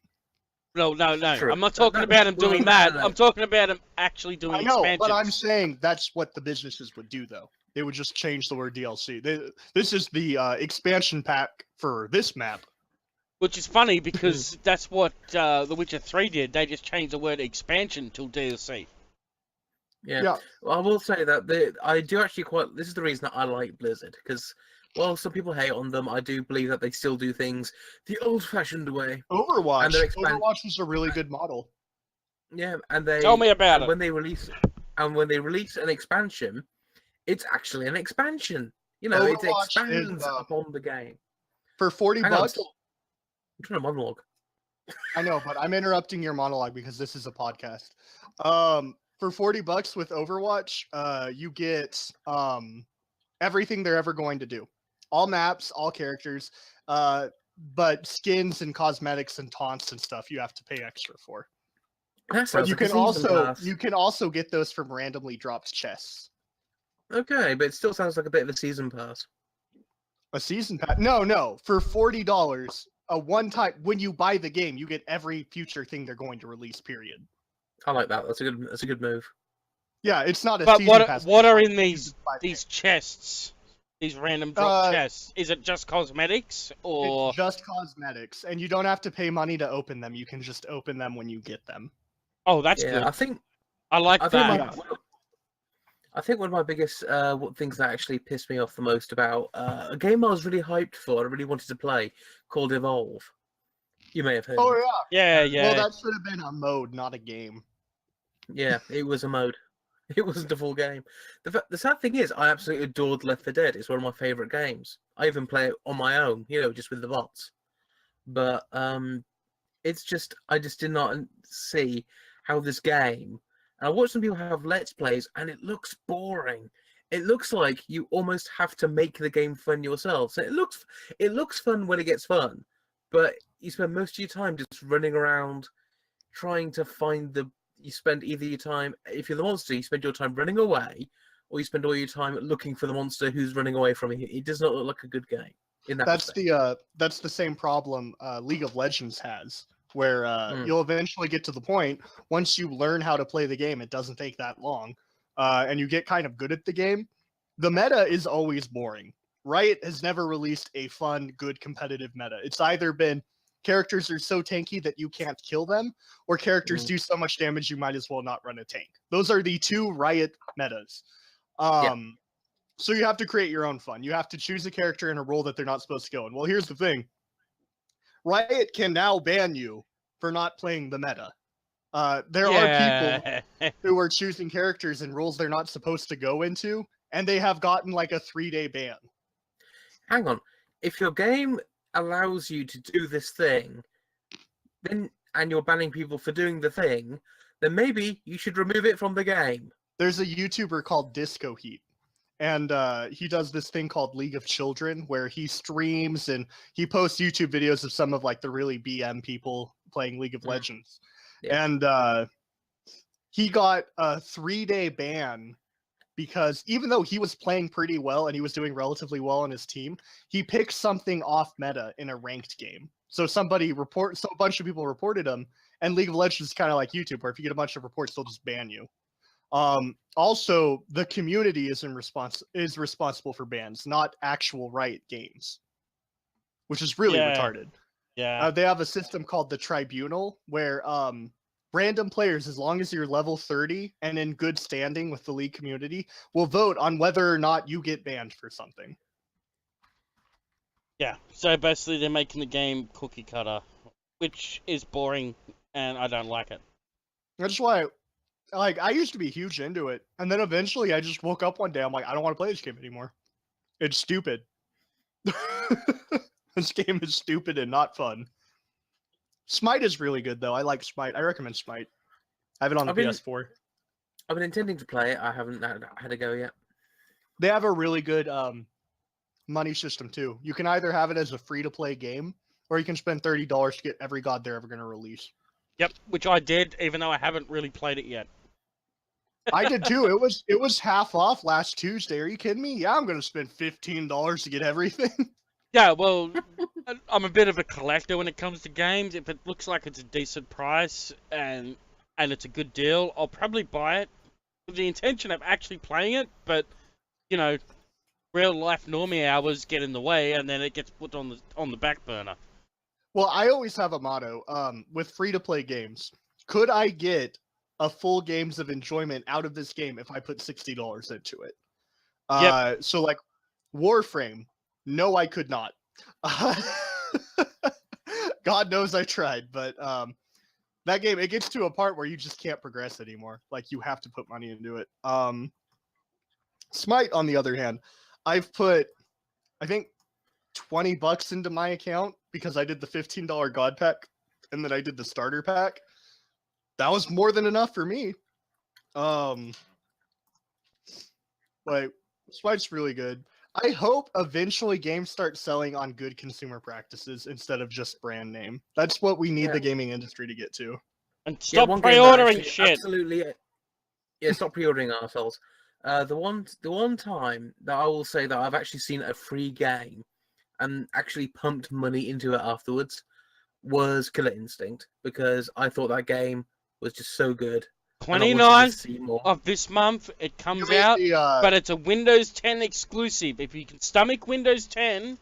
No. True. I'm not talking about them doing that. I'm talking about them actually doing expansions. I know, but I'm saying that's what the businesses would do, though. They would just change the word DLC. This is the expansion pack for this map. Which is funny because that's what The Witcher 3 did. They just changed the word expansion to DLC. Yeah. Well, I will say that I do actually this is the reason that I like Blizzard, because while some people hate on them, I do believe that they still do things the old-fashioned way. Overwatch. Overwatch is a really good model. Yeah, and they tell me about it. When they release an expansion, it's actually an expansion. It expands upon the game. For $40. I'm trying to monologue. I know, but I'm interrupting your monologue because this is a podcast. For $40 with Overwatch, you get everything they're ever going to do. All maps, all characters, but skins and cosmetics and taunts and stuff you have to pay extra for. But you can also get those from randomly dropped chests. Okay, but it still sounds like a bit of a season pass. A season pass? No. For $40, a one-time when you buy the game, you get every future thing they're going to release. Period. I like that. That's a good move. Yeah, it's not a season pass. What are in these chests? These random drop chests? Is it just cosmetics or? It's just cosmetics, and you don't have to pay money to open them. You can just open them when you get them. Oh, that's good. I like that. I think one of my biggest things that actually pissed me off the most about a game I was really hyped for, I really wanted to play, called Evolve. You may have heard. Oh yeah. Well, that should have been a mode, not a game. Yeah, it was a mode. It wasn't a full game. The sad thing is, I absolutely adored Left 4 Dead. It's one of my favorite games. I even play it on my own, just with the bots. But it's just I just did not see how this game. And I watched some people have Let's Plays, and it looks boring. It looks like you almost have to make the game fun yourself. So it looks fun when it gets fun, but you spend most of your time just running around trying to find the. You spend either your time, if you're the monster, you spend your time running away, or you spend all your time looking for the monster who's running away from you. It does not look like a good game. In that that's the same problem League of Legends has, where you'll eventually get to the point once you learn how to play the game. It doesn't take that long, and you get kind of good at the game. The meta is always boring. Riot has never released a fun, good competitive meta. It's either been characters are so tanky that you can't kill them, or characters do so much damage you might as well not run a tank. Those are the two Riot metas. So you have to create your own fun. You have to choose a character in a role that they're not supposed to go in. Well, here's the thing. Riot can now ban you for not playing the meta. There are people who are choosing characters in roles they're not supposed to go into, and they have gotten like a 3-day ban. Hang on. If your game allows you to do this thing, and you're banning people for doing the thing, then maybe you should remove it from the game. There's a YouTuber called Disco Heat, and he does this thing called League of Children, where he streams and he posts YouTube videos of some of like the really BM people playing League of Legends. Yeah. And he got a 3-day ban because even though he was playing pretty well and he was doing relatively well on his team, he picked something off meta in a ranked game. So a bunch of people reported him, and League of Legends is kind of like YouTube, where if you get a bunch of reports, they'll just ban you. Also, the community is responsible for bans, not actual Riot Games, which is really retarded. Yeah. They have a system called the Tribunal, where random players, as long as you're level 30 and in good standing with the League community, will vote on whether or not you get banned for something. Yeah, so basically they're making the game cookie cutter, which is boring, and I don't like it. That's why, I used to be huge into it, and then eventually I just woke up one day, I'm like, I don't want to play this game anymore. It's stupid. This game is stupid and not fun. Smite is really good, though. I like Smite. I recommend Smite. I have it on the PS4. I've been intending to play it. I haven't had a go yet. They have a really good money system, too. You can either have it as a free-to-play game, or you can spend $30 to get every god they're ever going to release. Yep, which I did, even though I haven't really played it yet. I did, too. It was half off last Tuesday. Are you kidding me? Yeah, I'm going to spend $15 to get everything. Yeah, well, I'm a bit of a collector when it comes to games. If it looks like it's a decent price and it's a good deal, I'll probably buy it with the intention of actually playing it. But, real life normie hours get in the way, and then it gets put on the back burner. Well, I always have a motto with free-to-play games. Could I get a full games of enjoyment out of this game if I put $60 into it? Yep. So, like, Warframe. No, I could not. God knows I tried, but that game, it gets to a part where you just can't progress anymore. Like, you have to put money into it. Smite, on the other hand, I've put, I think, $20 into my account because I did the $15 God pack, and then I did the starter pack. That was more than enough for me. Like, Smite's really good. I hope eventually games start selling on good consumer practices instead of just brand name. That's what we need the gaming industry to get to. And stop pre-ordering shit. Absolutely. Yeah, stop pre-ordering ourselves. The one time that I will say that I've actually seen a free game and actually pumped money into it afterwards was Killer Instinct, because I thought that game was just so good. 29th of this month it comes out, but it's a Windows 10 exclusive. If you can stomach Windows 10,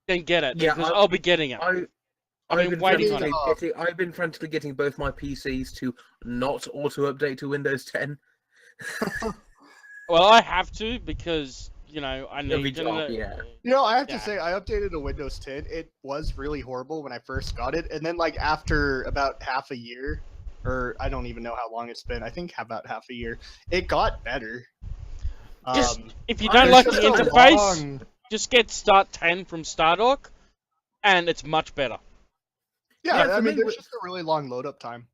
then get it, because I'll be getting it. I've been waiting on it. I've been frantically getting both my PCs to not auto-update to Windows 10. Well, I have to, because, I need I have to say, I updated to Windows 10. It was really horrible when I first got it, and then, after about half a year, or I don't even know how long it's been. I think about half a year. It got better. Just if you I- don't it's like the just a interface, just get Start 10 from Stardock, and it's much better. Yeah, Yeah, I for mean, me, there's just a really long load up time.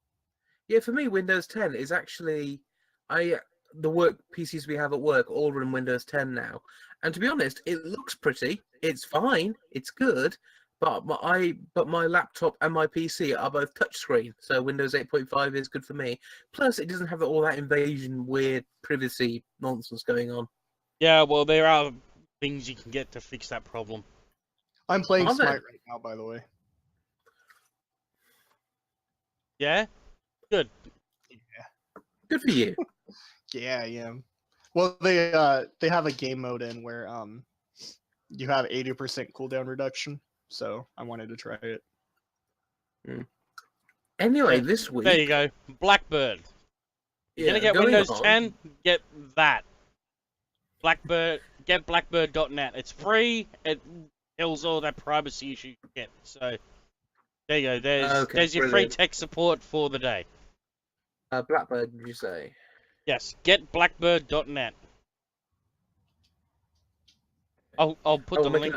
Yeah, for me, Windows 10 is actually the work PCs we have at work all run Windows 10 now, and to be honest, it looks pretty. It's fine. It's good, but my laptop and my PC are both touchscreen, so Windows 8.5 is good for me. Plus, it doesn't have all that invasion, weird privacy nonsense going on. Yeah, well, there are things you can get to fix that problem. I'm playing Are there? Smite right now, by the way. Yeah? Good. Good for you. Yeah, I am. Well, they have a game mode in where you have 80% cooldown reduction, so I wanted to try it. Anyway, Yeah, this week, There you go. Blackbird. You're gonna get going Windows on, 10, get that. Blackbird, get blackbird.net. It's free. It kills all that privacy issues you get. So there you go. There's your free brilliant. tech support for the day. Blackbird, did you say? Yes, get blackbird.net. I'll put the link.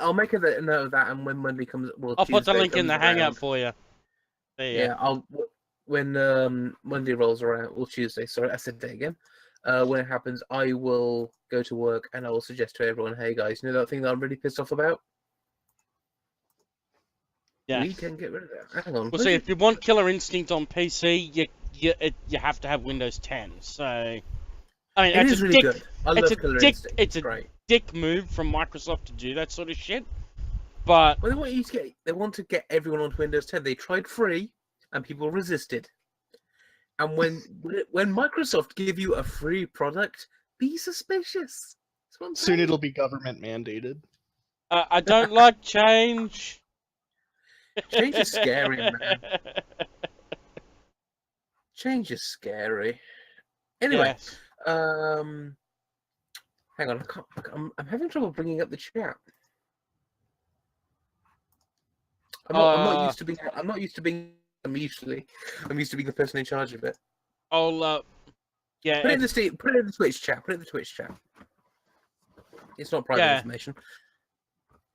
I'll make a note of that, and when Monday comes, well, I'll put the Tuesday link in comes the around, hangout for you. There you go. Yeah, when Monday rolls around, or Tuesday, sorry, I said day again. When it happens, I will go to work and I will suggest to everyone, hey guys, you know that thing that I'm really pissed off about? Yeah. We can get rid of that. Hang on. Well, see, if you want Killer Instinct on PC, you have to have Windows 10. So, I mean, it it's is a really dick, good. I it's love a Killer dick, Instinct. it's a great. dick move from Microsoft to do that sort of shit. But Well, they want to get everyone onto Windows 10. They tried free, and people resisted. And when Microsoft give you a free product, be suspicious. That's what I'm Soon saying. it'll be government mandated. I don't like change. Change is scary, man. Change is scary. Anyway, Yeah. hang on. I'm having trouble bringing up the chat. I'm not used to being. I'm not used to being. I'm used to being the person in charge of it. I'll yeah. Put it in the Twitch chat. Put it in the Twitch chat. It's not private information.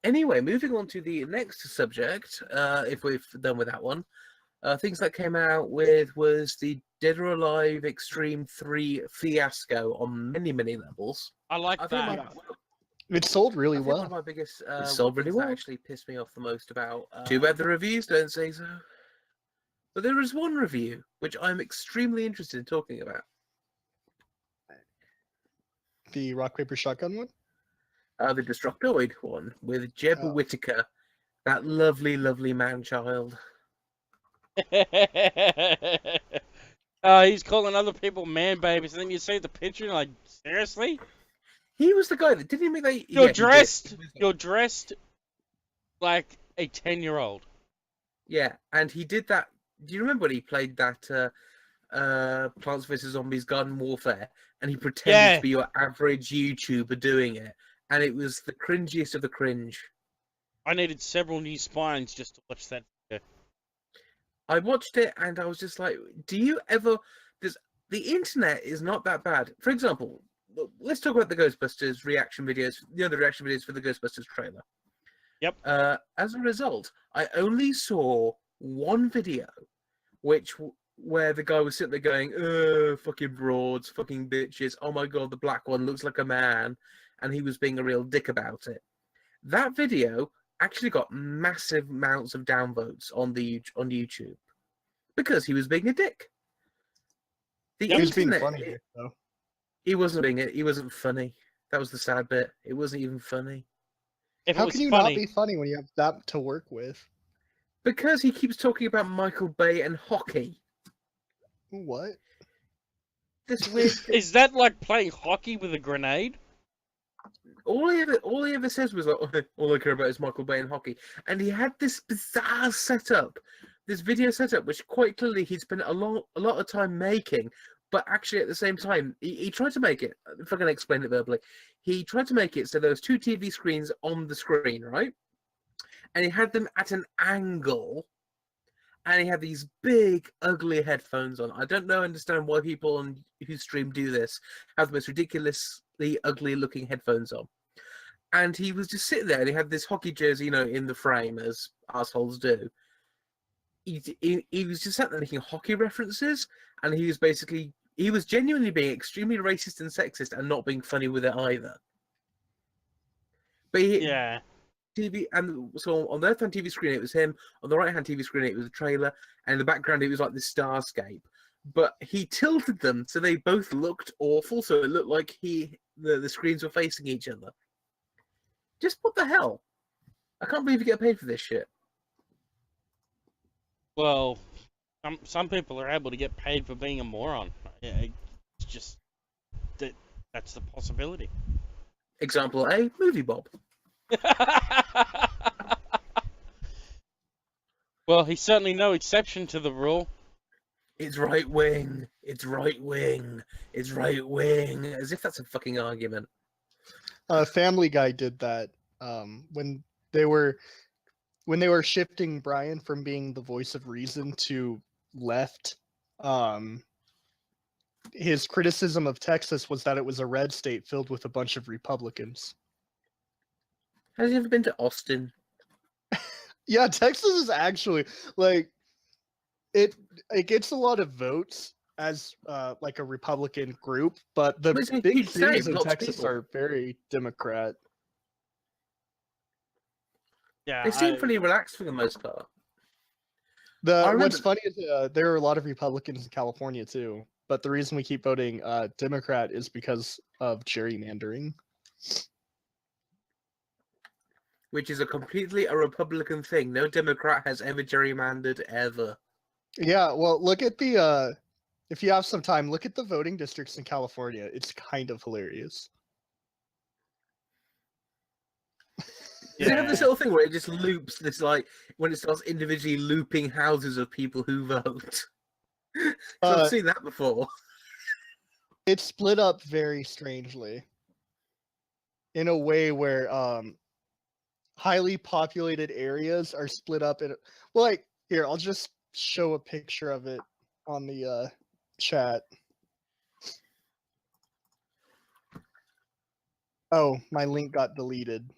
Anyway, moving on to the next subject. If we've done with that one, things that came out with was the Dead or Alive Extreme 3 fiasco on many levels. I like that. It sold really One well. of my biggest things that actually pissed me off the most about. Too bad the reviews don't say so. But there is one review which I'm extremely interested in talking about. The rock paper shotgun one. The Destructoid one with Jeb Whittaker, that lovely man-child. He's calling other people man babies, and then you see the picture and like, seriously? He was the guy that didn't he make that. You're dressed like a 10-year-old. Yeah, and he did that. Do you remember when he played that Plants vs Zombies Garden Warfare, and he pretended to be your average YouTuber doing it, and it was the cringiest of the cringe. I needed several new spines just to watch that video. I watched it and I was just like, do you ever... The internet is not that bad. For example, let's talk about the Ghostbusters reaction videos, the reaction videos for the Ghostbusters trailer. Yep. As a result, I only saw one video where the guy was sitting there going, fucking broads, fucking bitches, oh my god, the black one looks like a man, and he was being a real dick about it. That video actually got massive amounts of downvotes on YouTube because he was being a dick. He was being funny, though. He wasn't funny. That was the sad bit. It wasn't even funny. How can you not be funny when you have that to work with? Because he keeps talking about Michael Bay and hockey. What? This weird. Is that like playing hockey with a grenade? All he ever says was like, all I care about is Michael Bay and hockey. And he had this bizarre setup, this video setup, which quite clearly he'd spent a lot of time making. But actually, at the same time, he tried to make it, if I can explain it verbally, he tried to make it so there was two TV screens on the screen, right? And he had them at an angle. and he had these big, ugly headphones on. I don't understand why people on who stream do this, have the most ridiculously ugly-looking headphones on. And he was just sitting there, and he had this hockey jersey, in the frame, as assholes do. He was just sat there making hockey references, and he was genuinely being extremely racist and sexist, and not being funny with it either. But TV, and so on the left-hand TV screen it was him, on the right-hand TV screen it was a trailer, and in the background it was like the starscape. But he tilted them so they both looked awful, so it looked like the screens were facing each other. Just what the hell? I can't believe you get paid for this shit. Well, some people are able to get paid for being a moron. It's just that's the possibility. Example A, Movie Bob. Well, he's certainly no exception to the rule. It's right wing. It's right wing. It's right wing. As if that's a fucking argument. Family Guy did that when they were shifting Brian from being the voice of reason to left. His criticism of Texas was that it was a red state filled with a bunch of Republicans. Has he ever been to Austin? Yeah, Texas is actually it gets a lot of votes as like a Republican group, but the big cities in Texas are very Democrat. Yeah, they seem pretty relaxed for the most part. What's funny is there are a lot of Republicans in California too, but the reason we keep voting Democrat is because of gerrymandering. Which is a completely Republican thing. No Democrat has ever gerrymandered, ever. Yeah, well, look at the, if you have some time, look at the voting districts in California. It's kind of hilarious. Does it have this little thing where it just loops this, when it starts individually looping houses of people who vote? I've seen that before. It's split up very strangely. In a way where, highly populated areas are split up in here, I'll just show a picture of it on the chat. Oh, my link got deleted.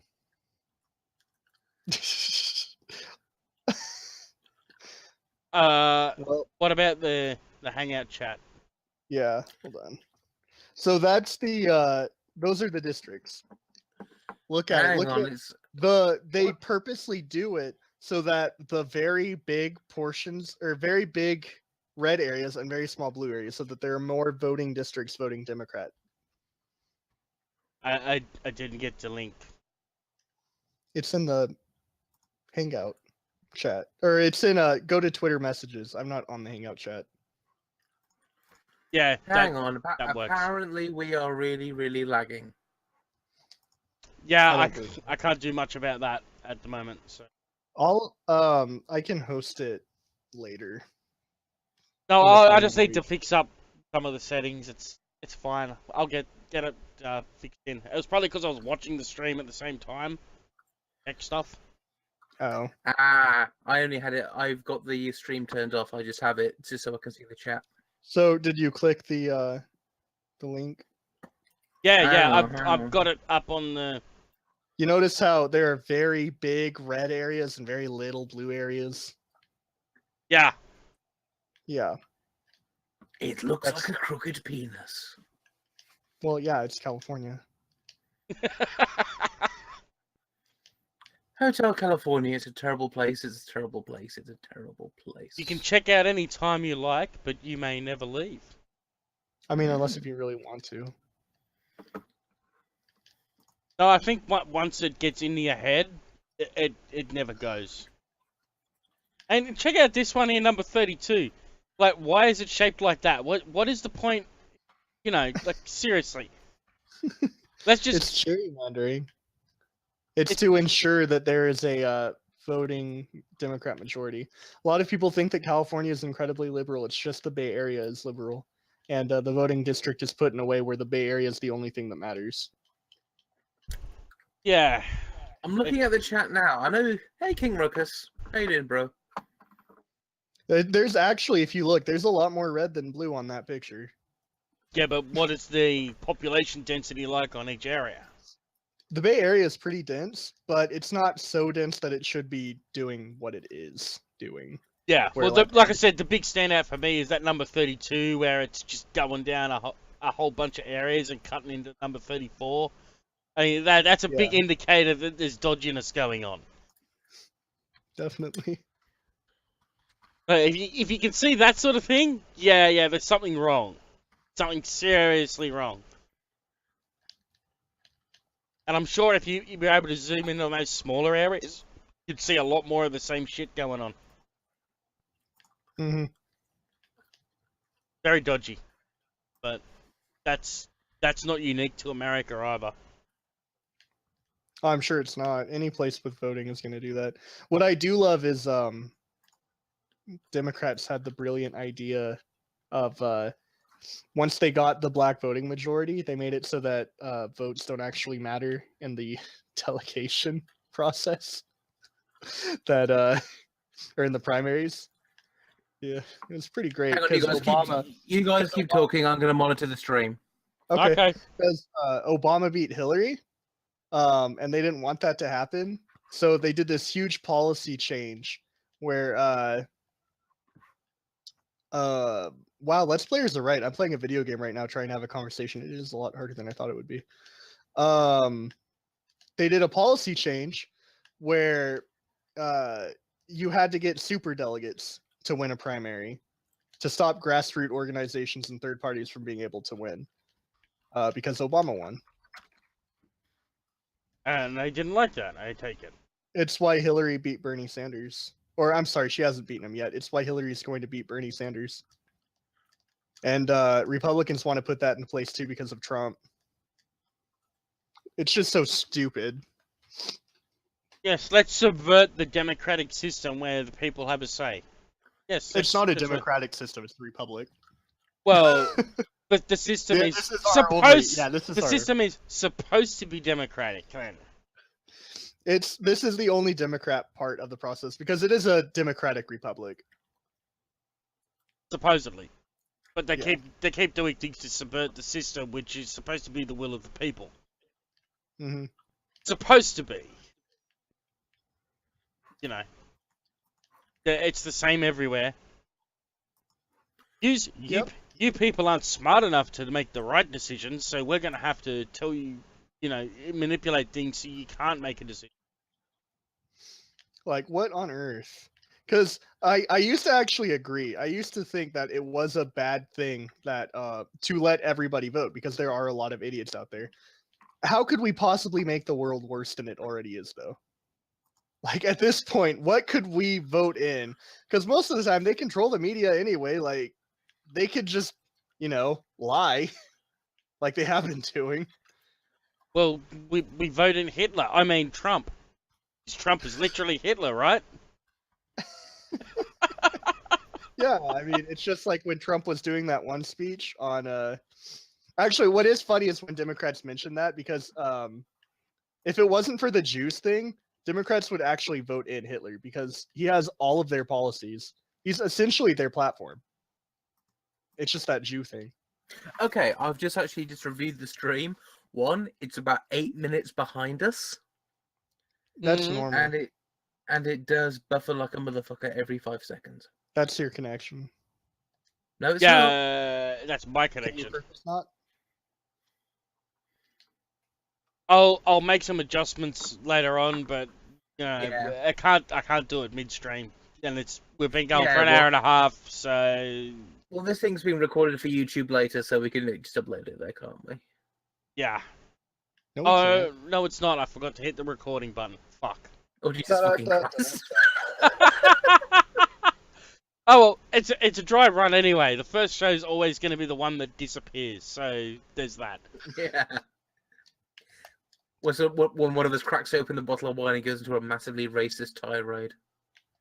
Well, what about the Hangout chat? Yeah, hold on. So that's those are the districts. Look at it. They purposely do it so that the very big portions or very big red areas and very small blue areas, so that there are more voting districts voting Democrat. I didn't get the link. It's in the Hangout chat, or it's in go to Twitter messages. I'm not on the Hangout chat. Yeah, hang on. Apparently, we are really, really lagging. Yeah, I can't do much about that at the moment. So I can host it later. No, I just need to fix up some of the settings. It's fine. I'll get it fixed in. It was probably because I was watching the stream at the same time. Tech stuff. Oh. I only had it. I've got the stream turned off. I just have it just so I can see the chat. So did you click the link? Yeah. I've got it up on the. You notice how there are very big red areas and very little blue areas? Yeah. Yeah. It looks like a crooked penis. Well, yeah, it's California. Hotel California, it's a terrible place. It's a terrible place. It's a terrible place. You can check out any time you like, but you may never leave. I mean, unless if you really want to. No, I think once it gets into your head, it never goes. And check out this one here, number 32. Like, why is it shaped like that? What is the point? You know, like, seriously. Let's just... It's gerrymandering. It's to ensure that there is a voting Democrat majority. A lot of people think that California is incredibly liberal. It's just the Bay Area is liberal. And the voting district is put in a way where the Bay Area is the only thing that matters. Yeah. I'm looking at the chat now. I know... Hey, King Ruckus. How you doing, bro? There's actually, if you look, there's a lot more red than blue on that picture. Yeah, but what is the population density like on each area? The Bay Area is pretty dense, but it's not so dense that it should be doing what it is doing. Yeah, Where, well, like I said, the big standout for me is that number 32, where it's just going down a whole bunch of areas and cutting into number 34. I mean, that's a big indicator that there's dodginess going on. Definitely. But if you can see that sort of thing, yeah, there's something wrong. Something seriously wrong. And I'm sure if you were able to zoom in on those smaller areas, you'd see a lot more of the same shit going on. Mm-hmm. Very dodgy. But that's not unique to America either. I'm sure it's not. Any place with voting is going to do that. What I do love is Democrats had the brilliant idea of once they got the black voting majority, they made it so that votes don't actually matter in the delegation process that or in the primaries. Yeah, it was pretty great. Hang on, you guys keep talking. I'm going to monitor the stream. Okay. Because Obama beat Hillary, and they didn't want that to happen, so they did this huge policy change where wow, Let's Players are right. I'm playing a video game right now trying to have a conversation. It is a lot harder than I thought it would be. They did a policy change where you had to get super delegates to win a primary to stop grassroots organizations and third parties from being able to win because Obama won. And they didn't like that, I take it. It's why Hillary beat Bernie Sanders. Or, I'm sorry, she hasn't beaten him yet. It's why Hillary's going to beat Bernie Sanders. And Republicans want to put that in place too because of Trump. It's just so stupid. Yes, let's subvert the democratic system where the people have a say. Yes, it's not a democratic system; it's the republic. Well, but the system is supposed. Yeah, the system is supposed to be democratic, Glenn. This is the only Democrat part of the process because it is a democratic republic. Supposedly. But they keep doing things to subvert the system, which is supposed to be the will of the people. Mm-hmm. Supposed to be. You know. It's the same everywhere. You people aren't smart enough to make the right decisions, so we're going to have to tell you, manipulate things so you can't make a decision. Like, what on earth? Because I used to actually agree. I used to think that it was a bad thing that to let everybody vote because there are a lot of idiots out there. How could we possibly make the world worse than it already is, though? Like, at this point, what could we vote in? Because most of the time, they control the media anyway. Like, they could just, lie like they have been doing. Well, we vote in Hitler. I mean, Trump. Trump is literally Hitler, right? Yeah, I mean, it's just like when Trump was doing that one speech on actually, what is funny is when Democrats mention that because if it wasn't for the Jews thing, Democrats would actually vote in Hitler because he has all of their policies. He's essentially their platform. It's just that Jew thing. Okay, I've just reviewed the stream. One, it's about 8 minutes behind us. That's normal. And it does buffer like a motherfucker every 5 seconds. That's your connection. No, it's not. That's my connection. It's not. I'll make some adjustments later on, but I can't do it midstream. And we've been going for an hour and a half, so. Well, this thing's been recorded for YouTube later, so we can just upload it there, can't we? Yeah. No, it's not. I forgot to hit the recording button. Fuck. Oh, Jesus fucking Christ. Oh, well, it's a dry run anyway. The first show's always going to be the one that disappears, so there's that. Yeah. When one of us cracks open the bottle of wine and goes into a massively racist tirade.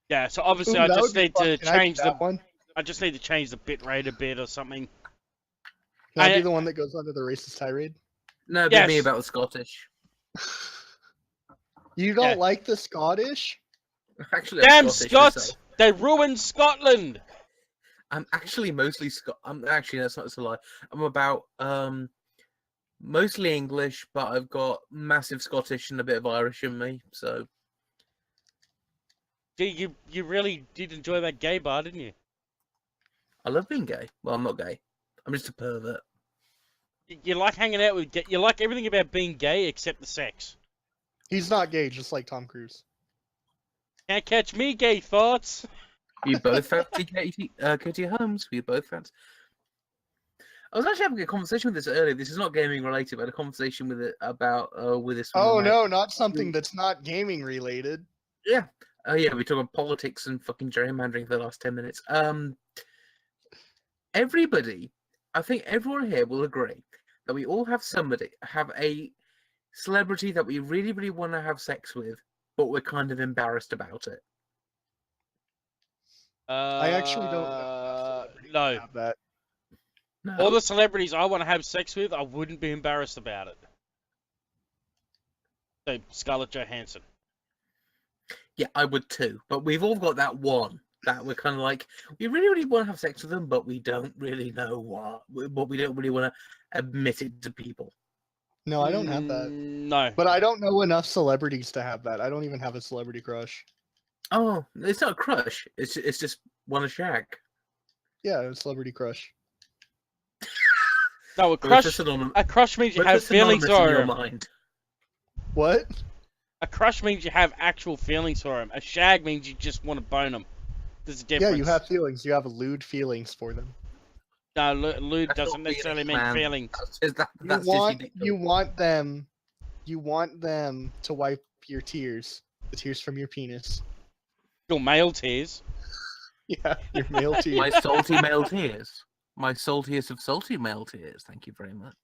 Yeah, so obviously I just need to change I just need to change the bit rate a bit or something. Can I be the one that goes under the racist tirade? No, be me about the Scottish. You don't like the Scottish? Actually, damn Scots! They ruined Scotland. I'm actually mostly I'm actually that's not a lie. I'm about mostly English, but I've got massive Scottish and a bit of Irish in me. So Gee, you really did enjoy that gay bar, didn't you? I love being gay. Well, I'm not gay. I'm just a pervert. You like hanging out with you like everything about being gay except the sex. He's not gay, just like Tom Cruise. Can't catch me, gay thoughts. We both fancy Katie Holmes. We both fancy. I was actually having a conversation with this earlier. This is not gaming related, but I had a conversation with it about with this. Oh no, not something that's not gaming related. Yeah. Oh yeah, we talk about politics and fucking gerrymandering for the last 10 minutes. Everybody, I think everyone here will agree that we all have a celebrity that we really, really want to have sex with, but we're kind of embarrassed about it. I actually don't know have that. No. All the celebrities I want to have sex with, I wouldn't be embarrassed about it. So, Scarlett Johansson. Yeah, I would too. But we've all got that one that we're kind of like, we really, really want to have sex with them, but we don't really know what. But we don't really want to admit it to people. No, I don't have that. No. But I don't know enough celebrities to have that. I don't even have a celebrity crush. Oh, it's not a crush. It's just want to shag. Yeah, a celebrity crush. No, a crush means you have feelings for him. Mind. What? A crush means you have actual feelings for him. A shag means you just want to bone him. There's a difference. Yeah, you have feelings. You have lewd feelings for them. No, lewd doesn't necessarily mean feelings. You want them to wipe your tears, the tears from your penis. Your male tears. Yeah, your male tears. My salty male tears. My saltiest of salty male tears. Thank you very much.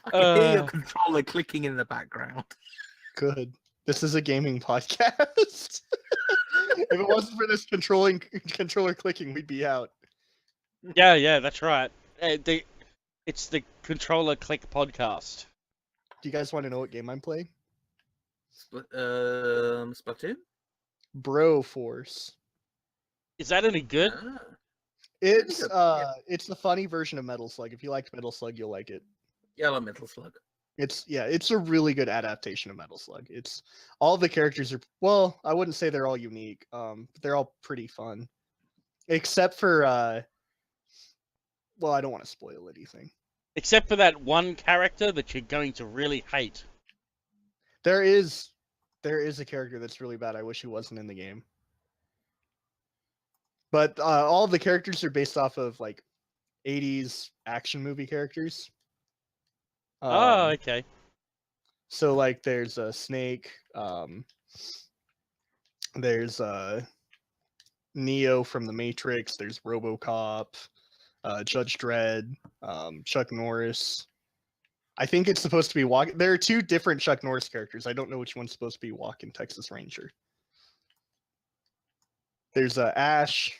I can hear your controller clicking in the background. Good. This is a gaming podcast. If it wasn't for this controller clicking, we'd be out. Yeah, that's right. It's the controller click podcast. Do you guys want to know what game I'm playing? Splatoon? Broforce. Is that any good? It's the funny version of Metal Slug. If you liked Metal Slug, you'll like it. Yeah, I love Metal Slug. It's a really good adaptation of Metal Slug. It's all the characters are, well, I wouldn't say they're all unique. But they're all pretty fun. Except for well, I don't want to spoil anything. Except for that one character that you're going to really hate. There is a character that's really bad. I wish he wasn't in the game. But all of the characters are based off of like 80s action movie characters. Oh, okay. So like there's a Snake, there's Neo from the Matrix, there's RoboCop, Judge Dredd, Chuck Norris. I think it's supposed to be Walk. There are two different Chuck Norris characters. I don't know which one's supposed to be Walking Texas Ranger. There's Ash,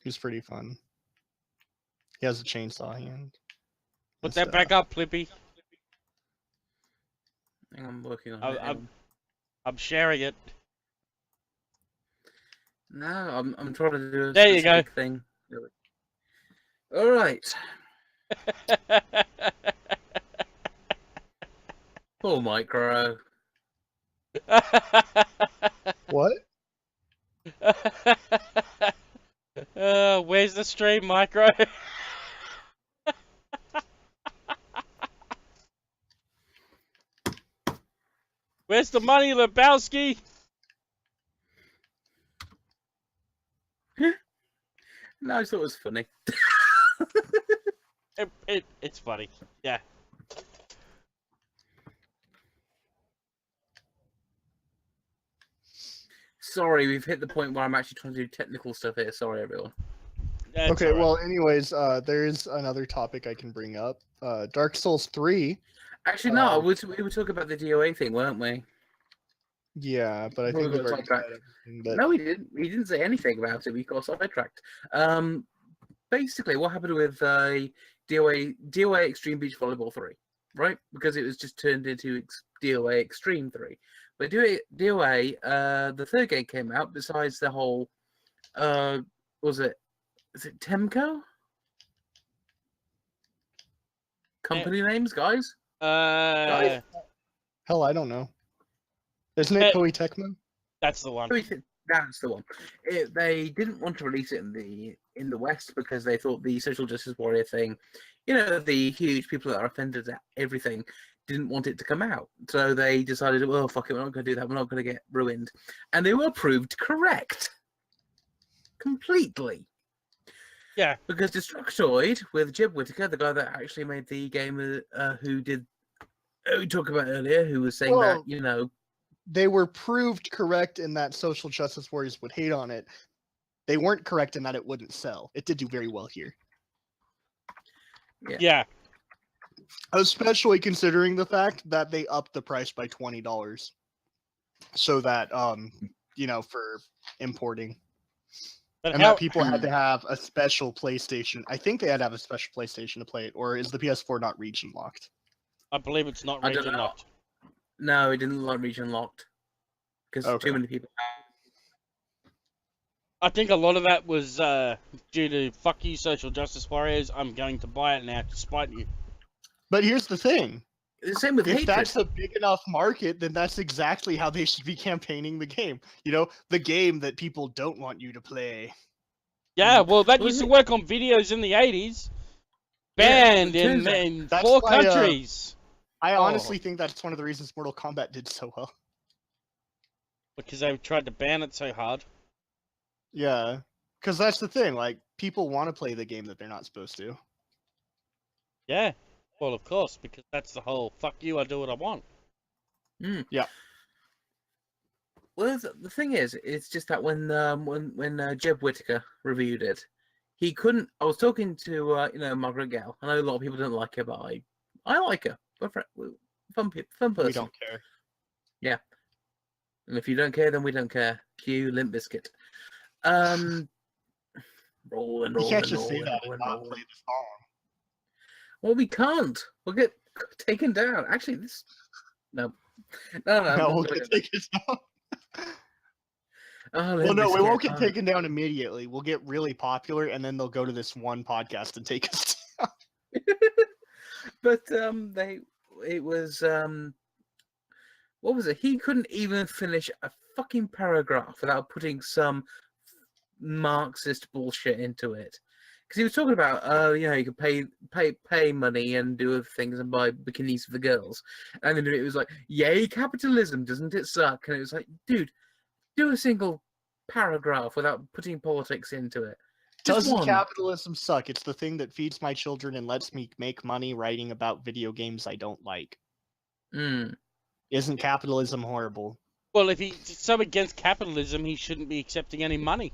who's pretty fun. He has a chainsaw hand. Put that back up, Flippy. I'm working on it. I'm sharing it. No, I'm trying to do a there you go. Thing. All right. Poor Micro. What? Where's the stream, Micro? Where's the money, Lebowski? No, I just thought it was funny. It's funny, yeah. Sorry, we've hit the point where I'm actually trying to do technical stuff here. Sorry, everyone. That's okay, right. well, anyways, there's another topic I can bring up. Dark Souls 3. Actually, no, we were talking about the DOA thing, weren't we? Yeah, but I think we've already said everything, but... No, we didn't. We didn't say anything about it. We got sidetracked. Basically, what happened with DOA Extreme Beach Volleyball 3? right? Because it was just turned into DOA Extreme 3. But DOA, the third game came out. Besides the whole, is it Temco? Company names, guys. Guys? Hell, I don't know. Isn't it Koei Tecmo? That's the one. That's the one. They didn't want to release it in the West because they thought the social justice warrior thing, the huge people that are offended at everything, didn't want it to come out. So they decided, well, fuck it, we're not going to do that. We're not going to get ruined. And they were proved correct. Completely. Yeah. Because Destructoid, with Jeb Whittaker, the guy that actually made the game, who we talked about earlier, who was saying that, they were proved correct in that social justice warriors would hate on it. They weren't correct in that it wouldn't sell. It did do very well here. Yeah. Especially considering the fact that they upped the price by $20. So that, for importing. But that people had to have a special PlayStation. I think they had to have a special PlayStation to play it, or is the PS4 not region locked? I believe it's not region locked. No, it didn't look region locked. Because too many people. I think a lot of that was due to fuck you, social justice warriors. I'm going to buy it now to spite you. But here's the thing. The same with If that's a big enough market, then that's exactly how they should be campaigning the game. The game that people don't want you to play. Yeah, well, that used to work on videos in the 80s. Banned in 4 countries. I honestly think that's one of the reasons Mortal Kombat did so well. Because they tried to ban it so hard. Yeah, because that's the thing. Like, people want to play the game that they're not supposed to. Yeah, well, of course, because that's the whole fuck you, I do what I want. Yeah. Well, the thing is, it's just that when Jeb Whittaker reviewed it, he couldn't. I was talking to Margaret Gale. I know a lot of people don't like her, but I like her. Fun person. We don't care. Yeah. And if you don't care, then we don't care. Cue Limp Bizkit. Rolling. You can't just say that and not play the song. Well, we can't. We'll get taken down. Actually, no, we'll get taken down. Well, no, we won't get taken down immediately. We'll get really popular, and then they'll go to this one podcast and take us down. But it was what was it? He couldn't even finish a fucking paragraph without putting some Marxist bullshit into it. Because he was talking about, you could pay money and do other things and buy bikinis for the girls. And then it was like, yay, capitalism, doesn't it suck? And it was like, dude, do a single paragraph without putting politics into it. Doesn't capitalism suck? It's the thing that feeds my children and lets me make money writing about video games I don't like. Isn't capitalism horrible? Well, if he's so against capitalism, he shouldn't be accepting any money.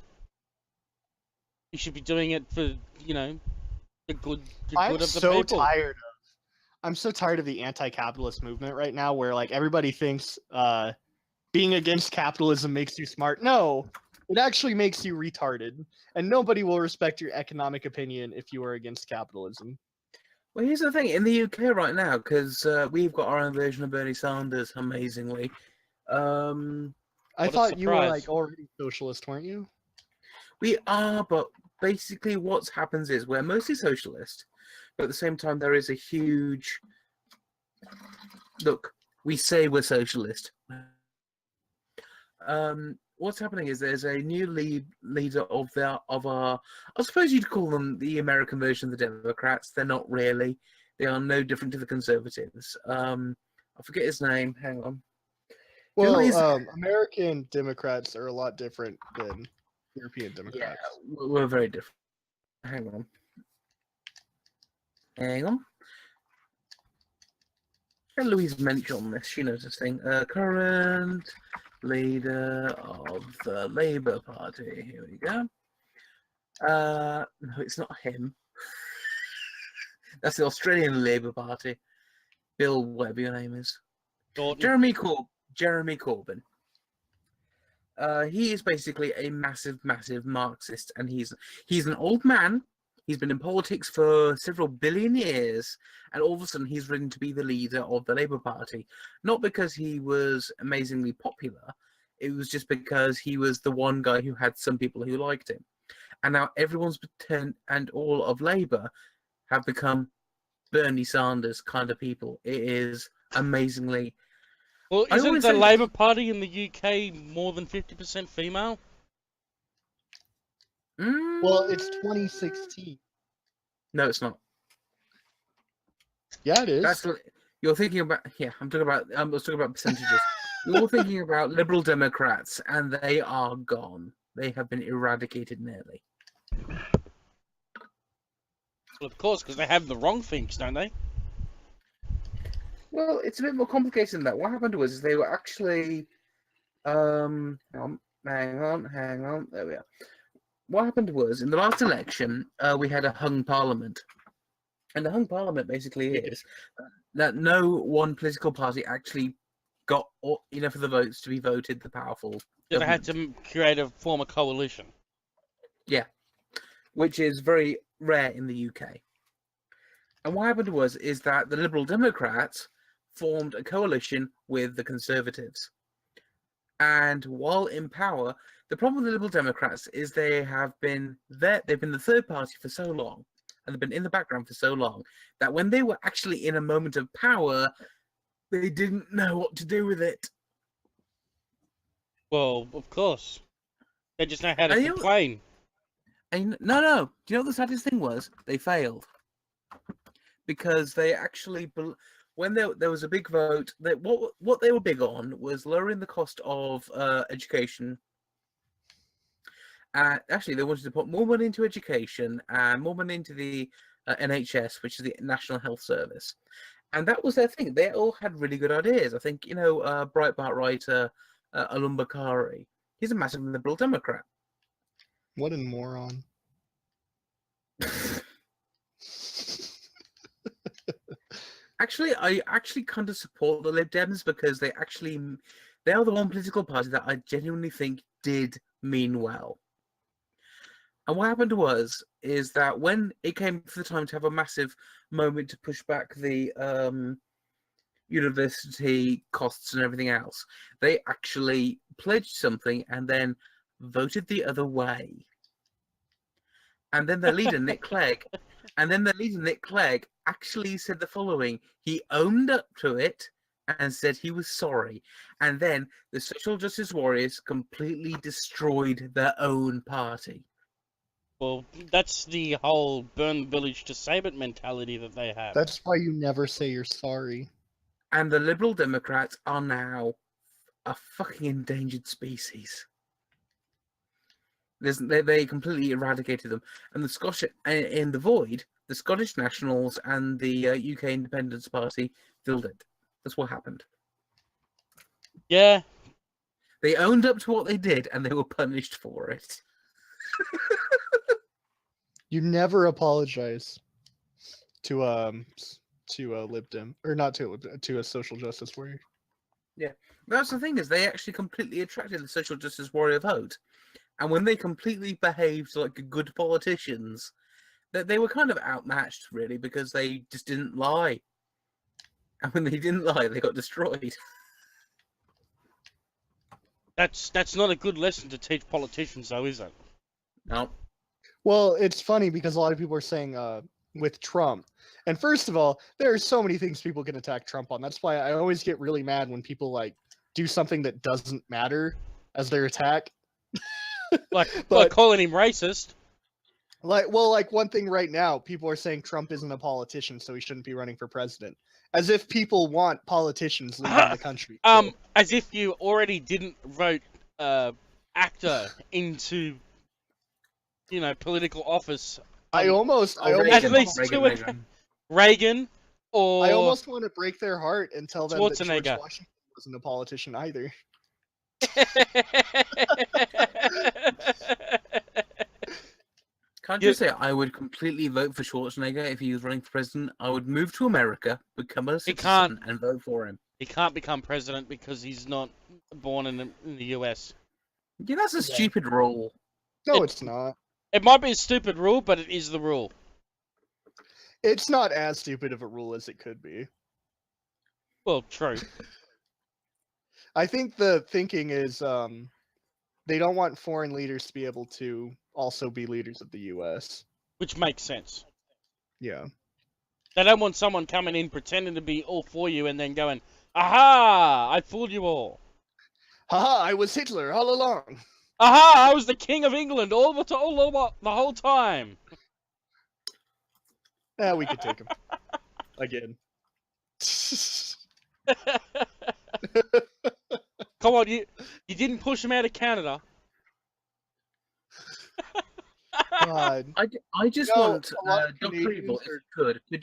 He should be doing it for, the good of the people. I'm so tired of the anti-capitalist movement right now, where like everybody thinks being against capitalism makes you smart. No, it actually makes you retarded, and nobody will respect your economic opinion if you are against capitalism. Well, here's the thing. In the UK right now, because we've got our own version of Bernie Sanders, amazingly. I thought you were like already socialist, weren't you? We are, but basically what happens is we're mostly socialist, but at the same time there is a huge... Look, we say we're socialist. What's happening is there's a new leader of our... I suppose you'd call them the American version of the Democrats. They're not really. They are no different to the Conservatives. I forget his name. Hang on. Well, American Democrats are a lot different than European Democrats. Yeah, we're very different. Hang on. Get Louise Mensch on this. She knows this thing. Current leader of the Labour Party. Here we go. No, it's not him. That's the Australian Labour Party. Bill, whatever your name is. Jeremy Corbyn. He is basically a massive Marxist, and he's an old man. He's been in politics for several billion years, and all of a sudden he's ready to be the leader of the Labour Party. Not because he was amazingly popular, it was just because he was the one guy who had some people who liked him. And now everyone's turned, and all of Labour have become Bernie Sanders kind of people. It is amazingly... Well, isn't the Labour Party in the UK more than 50% female? Well, it's 2016. No, it's not. Yeah, it is. You're thinking about. Yeah, I was talking about percentages. You're thinking about Liberal Democrats, and they are gone. They have been eradicated nearly. Well, of course, because they have the wrong things, don't they? Well, it's a bit more complicated than that. What happened was they were actually. Hang on. There we are. What happened was, in the last election, we had a hung parliament. And the hung parliament basically is that no one political party actually got enough of the votes to be voted the powerful. So they had to form a coalition. Yeah, which is very rare in the UK. And what happened is that the Liberal Democrats formed a coalition with the Conservatives. And while in power, the problem with the Liberal Democrats is they've been the third party for so long, and they've been in the background for so long, that when they were actually in a moment of power, they didn't know what to do with it. Well, of course. They just know how to complain. No. Do you know what the saddest thing was? They failed. Because they actually... When there was a big vote, what they were big on was lowering the cost of education. Actually, they wanted to put more money into education and more money into the NHS, which is the National Health Service. And that was their thing. They all had really good ideas. I think, Breitbart writer Alun Bakari, he's a massive Liberal Democrat. What a moron. Actually, I kind of support the Lib Dems because they are the one political party that I genuinely think did mean well. And what happened is that when it came for the time to have a massive moment to push back the university costs and everything else, they actually pledged something and then voted the other way. And then their leader, Nick Clegg, actually said the following. He owned up to it and said he was sorry. And then the social justice warriors completely destroyed their own party. Well, that's the whole burn the village to save it mentality that they have. That's why you never say you're sorry. And the Liberal Democrats are now a fucking endangered species. They completely eradicated them. And the Scottish, in the void, the Scottish Nationals and the UK Independence Party filled it. That's what happened. Yeah. They owned up to what they did, and they were punished for it. You never apologize to a Lib Dem, or not to a social justice warrior. Yeah, that's the thing, is they actually completely attracted the social justice warrior vote, and when they completely behaved like good politicians, that they were kind of outmatched, really, because they just didn't lie. And when they didn't lie, they got destroyed. That's not a good lesson to teach politicians, though, is it? No. Well, it's funny because a lot of people are saying with Trump. And first of all, there are so many things people can attack Trump on. That's why I always get really mad when people do something that doesn't matter as their attack. like calling him racist. Like one thing right now, people are saying Trump isn't a politician, so he shouldn't be running for president. As if people want politicians leading the country. As if you already didn't vote actor into political office. I almost at least Reagan, or I almost want to break their heart and tell them that George Schwarzenegger Washington wasn't a politician either. Can't you say I would completely vote for Schwarzenegger if he was running for president? I would move to America, become a citizen, and vote for him. He can't become president because he's not born in the US. Yeah, that's a stupid rule. No, it's not. It might be a stupid rule, but it is the rule. It's not as stupid of a rule as it could be. Well, true. I think the thinking is they don't want foreign leaders to be able to also be leaders of the U.S. Which makes sense. Yeah. They don't want someone coming in pretending to be all for you and then going, "Aha! I fooled you all. Haha! I was Hitler all along." Aha! I was the King of England the whole time." Yeah, we could take him again. Come on, you didn't push him out of Canada. God. I just No, want a lot of Dr. Canadians Evil,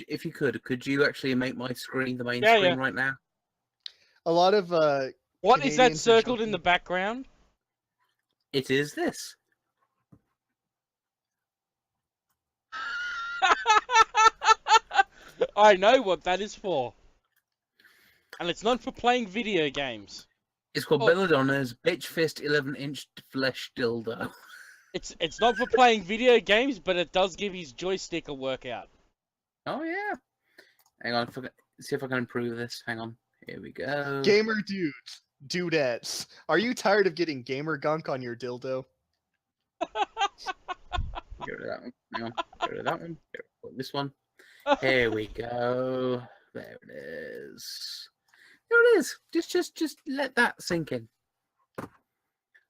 if you could you actually make my screen the main Yeah, screen yeah. right now? A lot of What is that Canadians are circled in the joking- background? It is this. I know what that is for. And it's not for playing video games. It's called Oh. Belladonna's Bitch Fist 11-inch flesh dildo. It's not for playing video games, but it does give his joystick a workout. Oh yeah. Hang on, see if I can improve this. Hang on. Here we go. Gamer dudes, dudettes, are you tired of getting gamer gunk on your dildo? Get rid of that one. Hang on. Get rid of that one. Get rid of this one. Here we go. There it is. There it is. Just let that sink in.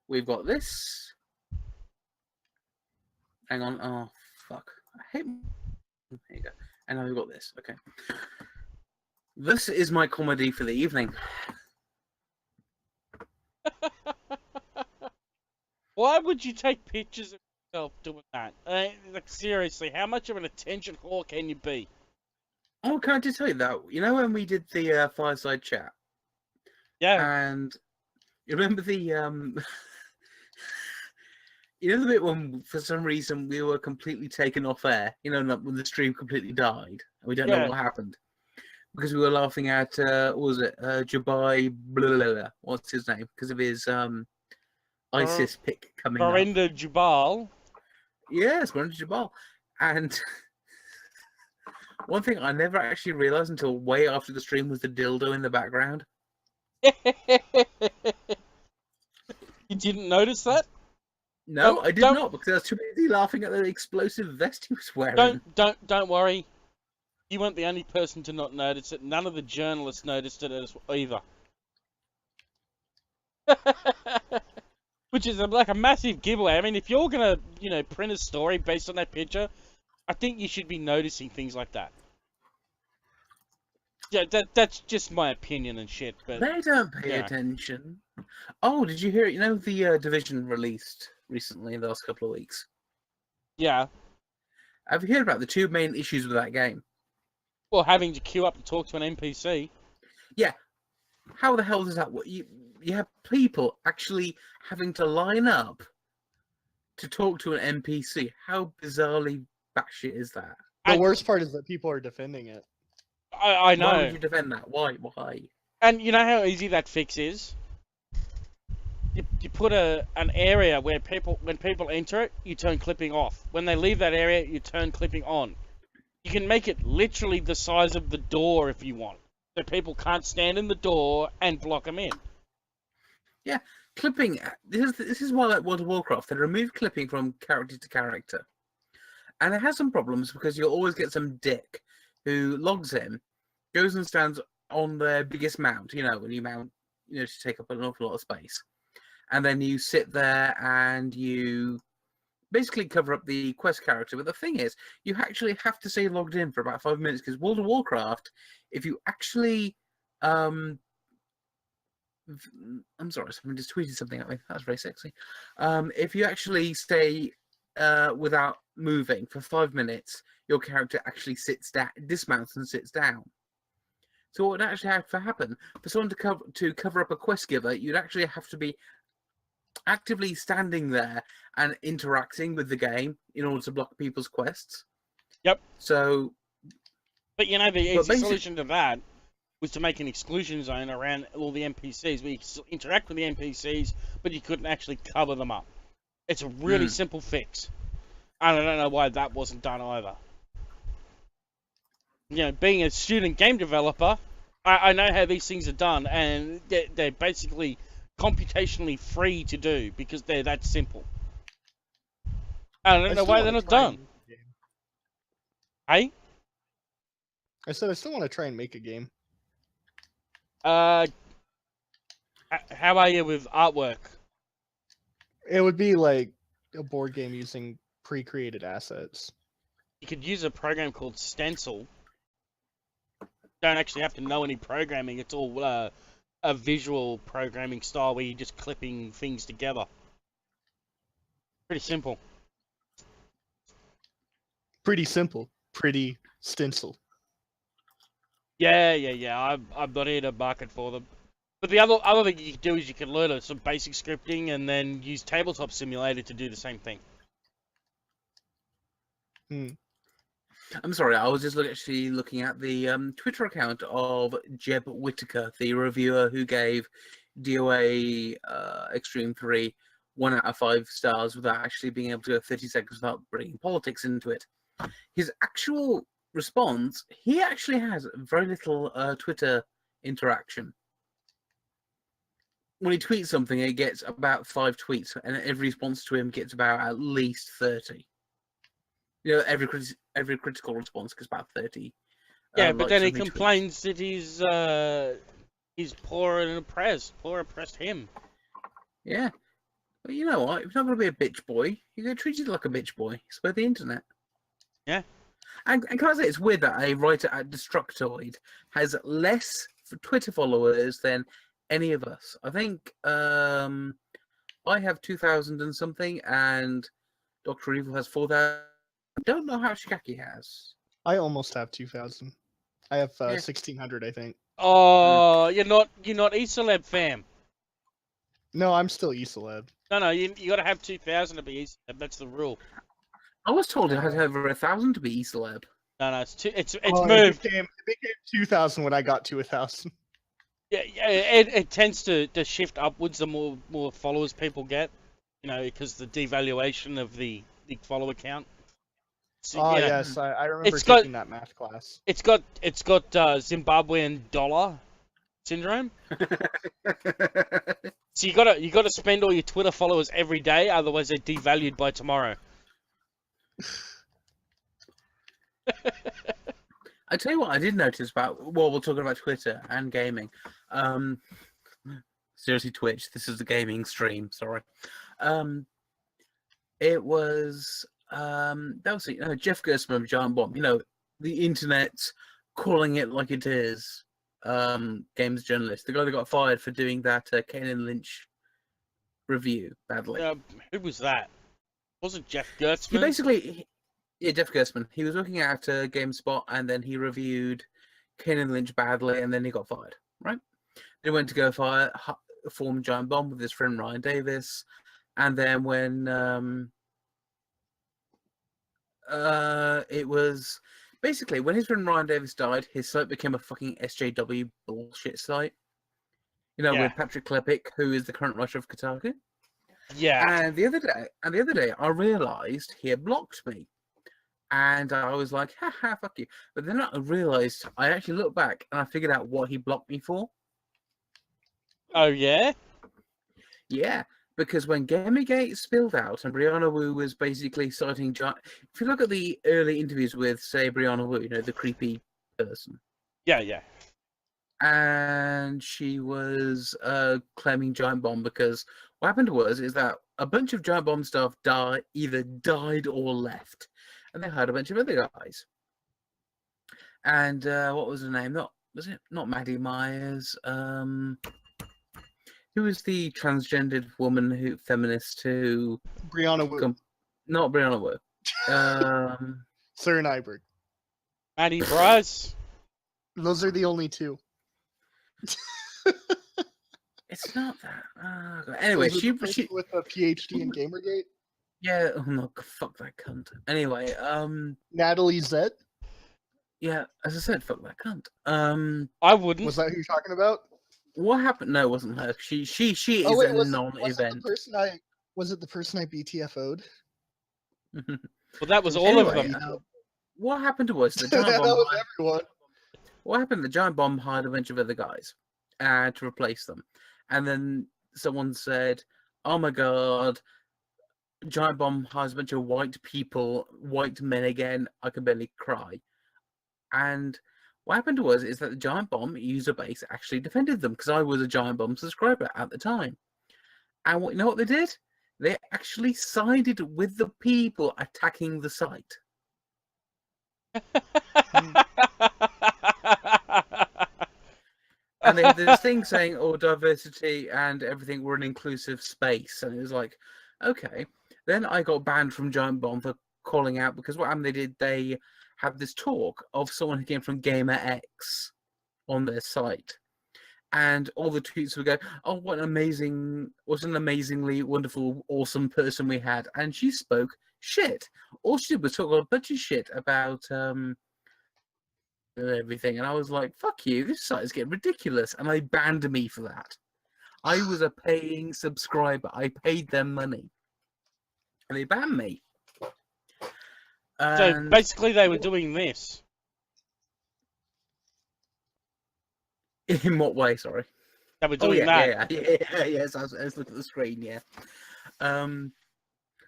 We've got this. Hang on. Oh fuck. I hate. There you go. And now we've got this. Okay. This is my comedy for the evening. Why would you take pictures of yourself doing that? Like, seriously, how much of an attention whore can you be? Oh, can I just tell you that? You know when we did the fireside chat, Yeah. and you remember the you know the bit when for some reason we were completely taken off air. You know, when the stream completely died and we don't know Yeah. what happened because we were laughing at what was it Jabai? Blah, blah, blah. What's his name? Because of his ISIS pick coming up. Marinder Jubal. Yes, Marinder Jabal. And one thing I never actually realized until way after the stream was the dildo in the background. You didn't notice that? No, Don't- I did don't- not because I was too busy laughing at the explosive vest he was wearing. Don't worry. You weren't the only person to not notice it. None of the journalists noticed it either. Which is like a massive giveaway. I mean, if you're gonna, print a story based on that picture, I think you should be noticing things like that. Yeah, that's just my opinion and shit. But They don't pay yeah. attention. Oh, did you hear? You know the Division released recently in the last couple of weeks. yeah, Have you heard about the two main issues with that game? well, having to queue up to talk to an NPC. How the hell does that work? You have people actually having to line up to talk to an NPC. How bizarrely batshit is that? The And- worst part is that people are defending it. I know. Why would you defend that? Why? And you know how easy that fix is? You put an area where when people enter it, you turn clipping off. When they leave that area, you turn clipping on. You can make it literally the size of the door if you want. So people can't stand in the door and block them in. Clipping. This is why, like World of Warcraft, they remove clipping from character to character, and it has some problems because you'll always get some dick who logs in, goes and stands on their biggest mount. You know, when you mount, to take up an awful lot of space, and then you sit there and you basically cover up the quest character. But the thing is, you actually have to stay logged in for about 5 minutes because World of Warcraft, if you actually I'm sorry, someone just tweeted something at me. That's very sexy. If you actually stay without moving for 5 minutes, your character actually sits down, dismounts and sits down. So what would actually have to happen for someone to cover up a quest giver? You'd actually have to be actively standing there and interacting with the game in order to block people's quests. Yep. So, But the But easy basic- solution to that was to make an exclusion zone around all the NPCs where you could still interact with the NPCs, but you couldn't actually cover them up. It's a really simple fix. And I don't know why that wasn't done either. You know, being a student game developer, I know how these things are done, and they're basically computationally free to do because they're that simple. I don't know why they're not done. Hey? I said I still want to try and make a game. How are you with artwork? It would be like a board game using pre-created assets. You could use a program called Stencil. Don't actually have to know any programming. It's all a visual programming style where you're just clipping things together. Pretty simple. Pretty simple. Pretty stencil. Yeah. I'm not here to market for them. But the other thing you can do is you can learn some basic scripting and then use Tabletop Simulator to do the same thing. I'm sorry, I was just actually looking at the Twitter account of Jeb Whittaker, the reviewer who gave DOA Extreme 3 1 out of 5 stars without actually being able to go 30 seconds without bringing politics into it. His actual response, he actually has very little Twitter interaction. When he tweets something, it gets about 5 tweets, and every response to him gets about at least 30. You know, every critical response gets about 30. Yeah, but then he complains that he's poor and oppressed. Poor oppressed him. Yeah. But you know what? If you're not going to be a bitch boy, you're going to treat it like a bitch boy. It's about the internet. Yeah. And can I say it's weird that a writer at Destructoid has less Twitter followers than any of us. I think I have 2,000 and something, and Dr. Evil has 4,000. I don't know how Shikaki has. I almost have 2,000. I have 1,600, I think. Oh, you're not Eceleb fam. No, I'm still Eceleb. No, you got to have 2,000 to be Eceleb. That's the rule. I was told it had to have over 1,000 to be Eceleb. No, it's moved. It became 2,000 when I got to 1,000. Yeah, it tends to shift upwards the more followers people get. You know, because the devaluation of the follower count. So, yes, I remember taking that math class. It's got Zimbabwean dollar syndrome. So you gotta spend all your Twitter followers every day, otherwise they're devalued by tomorrow. I tell you what, I did notice about while we're talking about Twitter and gaming. Seriously, Twitch. This is the gaming stream. Sorry. It was. That was Jeff Gerstmann of Giant Bomb. You know, the internet calling it like it is. Games journalist, the guy that got fired for doing that Kane and Lynch review badly. Who was that? Wasn't Jeff Gerstmann? He basically, Jeff Gerstmann. He was looking at GameSpot, and then he reviewed Kane and Lynch badly, and then he got fired. Right? He went to go form Giant Bomb with his friend Ryan Davis, and then when it was basically when his friend Ryan Davis died, his site became a fucking SJW bullshit site. You know, with Patrick Klepek, who is the current writer of Kotaku. Yeah. And the other day, I realised he had blocked me, and I was like, "Haha, fuck you." But then I realised I actually looked back and I figured out what he blocked me for. Oh yeah. Yeah. Because when Gamergate spilled out and Brianna Wu was basically citing if you look at the early interviews with, say, Brianna Wu, you know, the creepy person. Yeah. And she was claiming Giant Bomb because what happened is that a bunch of Giant Bomb staff either died or left. And they hired a bunch of other guys. And what was her name? Not Maddie Myers. Who was the transgendered woman feminist who... Brianna Wu. Not Brianna Wu. Sir Nyberg. Maddie Bryce. Those are the only two. It's not that. Anyway, she with a PhD in Gamergate. Yeah. Oh no, fuck that cunt. Anyway, Natalie Zed. Yeah, as I said, fuck that cunt. I wouldn't. Was that who you're talking about? What happened? No, it wasn't her. She is a non-event. Was it the person I BTFO'd? Well, that was all of Anyway, them. what happened was the giant that bomb. was everyone. What happened? The giant bomb hired a bunch of other guys to replace them, and then someone said, "Oh my god, giant bomb hires a bunch of white people, white men again. I can barely cry." And what happened was is that the giant bomb user base actually defended them because I was a giant bomb subscriber at the time. And you know what they did? They actually sided with the people attacking the site. And they had this thing saying, "Oh, diversity and everything, we're an inclusive space." And it was like, okay. Then I got banned from Giant Bomb for calling out because what happened? They had this talk of someone who came from GamerX on their site, and all the tweets would go, "Oh, what an amazingly wonderful, awesome person we had," and she spoke shit. All she did was talk a bunch of shit about everything, and I was like, "Fuck you! This site is getting ridiculous," and they banned me for that. I was a paying subscriber. I paid them money, and they banned me. So basically, they were doing this. In what way? Sorry. They were doing that. Yeah. Yes, I was looking at the screen. Yeah.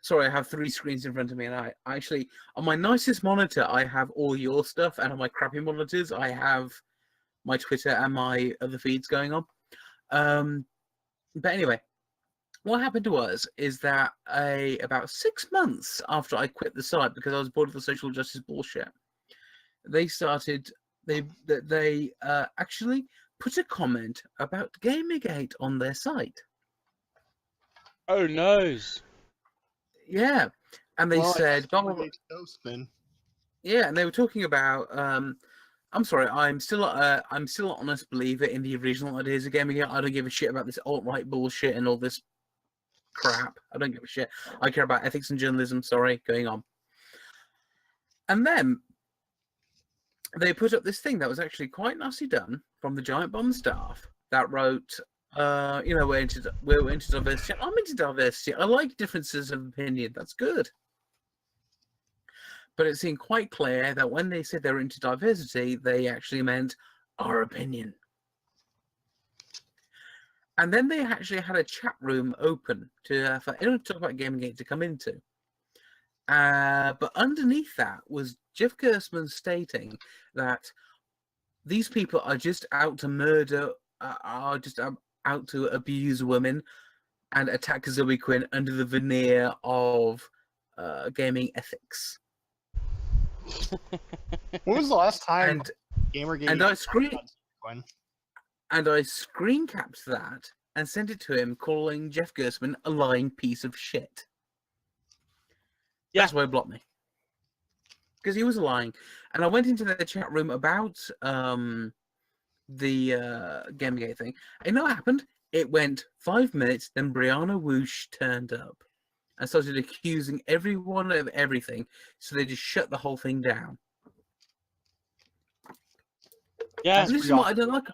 Sorry, I have 3 screens in front of me, and I actually, on my nicest monitor, I have all your stuff, and on my crappy monitors, I have my Twitter and my other feeds going on. But anyway, what happened to us is that about 6 months after I quit the site because I was bored of the social justice bullshit, they actually put a comment about Gamergate on their site. Oh noes. Yeah, and they said, yeah, and they were talking about. I'm sorry, I'm still an honest believer in the original ideas of Gamergate. I don't give a shit about this alt-right bullshit and all this crap. I don't give a shit. I care about ethics and journalism. Sorry, going on. And then they put up this thing that was actually quite nicely done from the Giant Bomb staff that wrote, we're into diversity. I'm into diversity. I like differences of opinion. That's good. But it seemed quite clear that when they said they were into diversity, they actually meant our opinion. And then they actually had a chat room open for anyone to talk about Gamergate to come into. But underneath that was Jeff Gerstmann stating that these people are just out to murder, are just out to abuse women and attack Zoe Quinn under the veneer of gaming ethics. When was the last time Gamergate? And I screen capped that and sent it to him, calling Jeff Gerstmann a lying piece of shit. Yeah. That's why he blocked me. Because he was lying. And I went into the chat room about the Gamergate thing. And you know what happened? It went 5 minutes, then Brianna Woosh turned up and started accusing everyone of everything. So they just shut the whole thing down. Yeah, and this is what I don't like.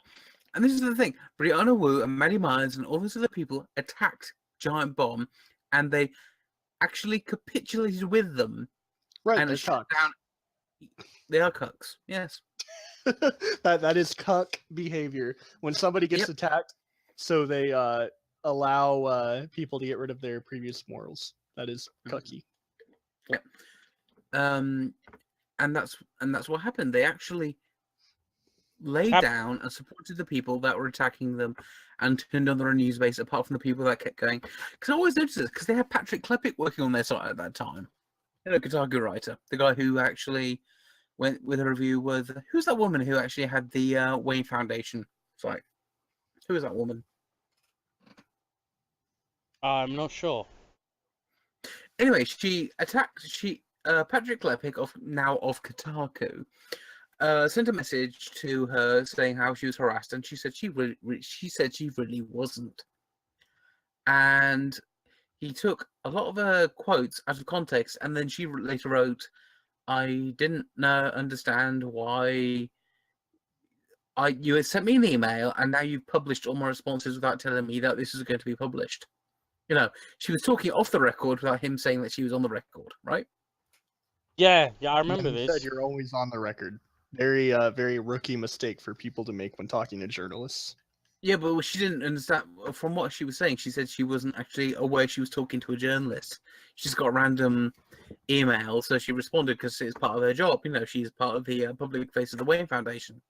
And this is the thing. Brianna Wu and Maddie Myers and all these other people attacked Giant Bomb, and they actually capitulated with them. Right, and shut down. They are cucks, yes. that is cuck behavior. When somebody gets attacked, so they allow people to get rid of their previous morals. That is cucky. Yeah. And that's what happened. They actually laid down and supported the people that were attacking them and turned on their own news base, apart from the people that kept going. Because I always noticed this, because they had Patrick Klepek working on their site at that time. Kotaku writer, the guy who actually went with a review with... Who's that woman who actually had the Wayne Foundation site? Who is that woman? I'm not sure. Anyway, Patrick Klepek of Kotaku sent a message to her saying how she was harassed, and she said she really wasn't. And he took a lot of her quotes out of context, and then she later wrote, "I didn't understand why you had sent me an email, and now you've published all my responses without telling me that this is going to be published." You know, she was talking off the record without him saying that she was on the record, right? Yeah, I remember You this. said you're always on the record. Very, very rookie mistake for people to make when talking to journalists. Yeah, but she didn't understand. From what she was saying, she said she wasn't actually aware she was talking to a journalist. She's got a random email, so she responded because it's part of her job. You know, she's part of the public face of the Wayne Foundation.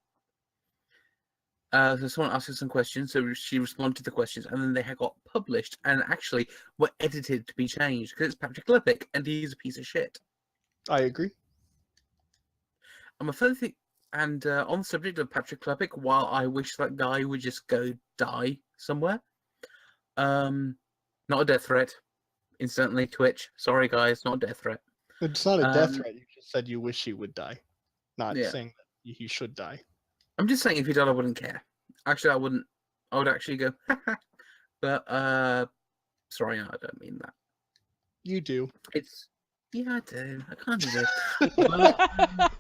So someone asked her some questions, so she responded to the questions, and then they had got published and actually were edited to be changed because it's Patrick Klepek and he's a piece of shit. I agree. I'm a further thing, and on the subject of Patrick Klepek, while I wish that guy would just go die somewhere, not a death threat. Instantly, Twitch. Sorry, guys, not a death threat. It's not a death threat. You just said you wish he would die, not Yeah. saying that he should die. I'm just saying, if he died, I wouldn't care. Actually, I wouldn't. I would actually go, but sorry, I don't mean that. You do. It's yeah, I do. I kind of do. But,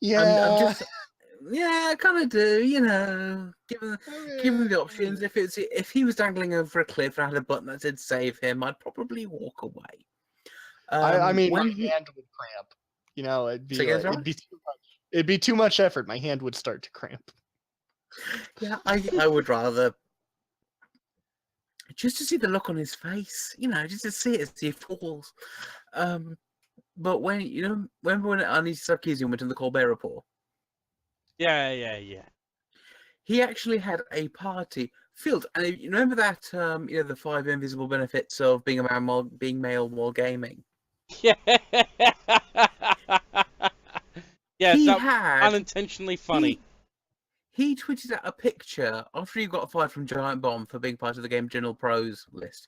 Yeah. I'm just, yeah, I kind of do. You know, given the options, if he was dangling over a cliff and I had a button that said save him, I'd probably walk away. I mean, my when hand would cramp. You know, it'd be Say again, like, sorry? it'd be too much. It'd be too much effort. My hand would start to cramp. Yeah, I would rather just to see the look on his face, you know, just to see it as he falls. But when remember when Anita Sarkeesian went to the Colbert Report? Yeah. He actually had a party filled, and you remember that the 5 invisible benefits of being a man while being male while gaming. Yeah. Yeah, He that had unintentionally funny. He tweeted out a picture after he got fired from Giant Bomb for being part of the Game Journal Pros list.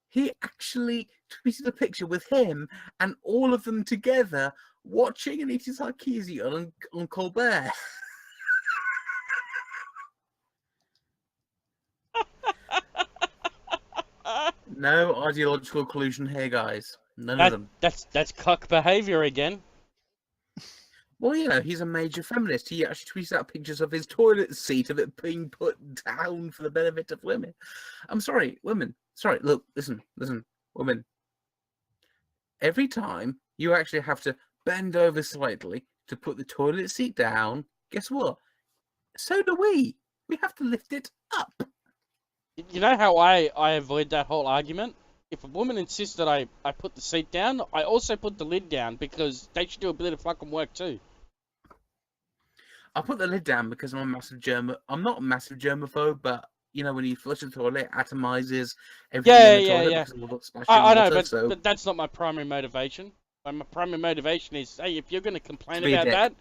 He actually tweeted a picture with him and all of them together watching Anita Sarkeesian on Colbert. No ideological collusion here, guys. None of them. That's cuck behavior again. Well, you know, he's a major feminist. He actually tweets out pictures of his toilet seat of it being put down for the benefit of women. I'm sorry, women. Sorry, look, listen, women. Every time you actually have to bend over slightly to put the toilet seat down, guess what? So do we. We have to lift it up. You know how I avoid that whole argument? If a woman insists that I put the seat down, I also put the lid down because they should do a bit of fucking work too. I put the lid down because I'm not a massive germaphobe, but you know when you flush the toilet, it atomizes everything in the toilet. Yeah. Because of all the splashing I know, water, but that's not my primary motivation. My primary motivation is, hey, if you're going to complain To be a about dick. that,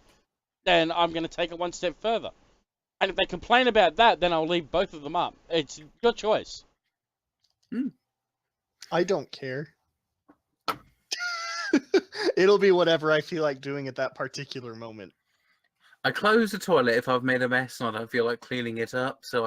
then I'm going to take it one step further. And if they complain about that, then I'll leave both of them up. It's your choice. I don't care. It'll be whatever I feel like doing at that particular moment. I close the toilet if I've made a mess and I don't feel like cleaning it up, so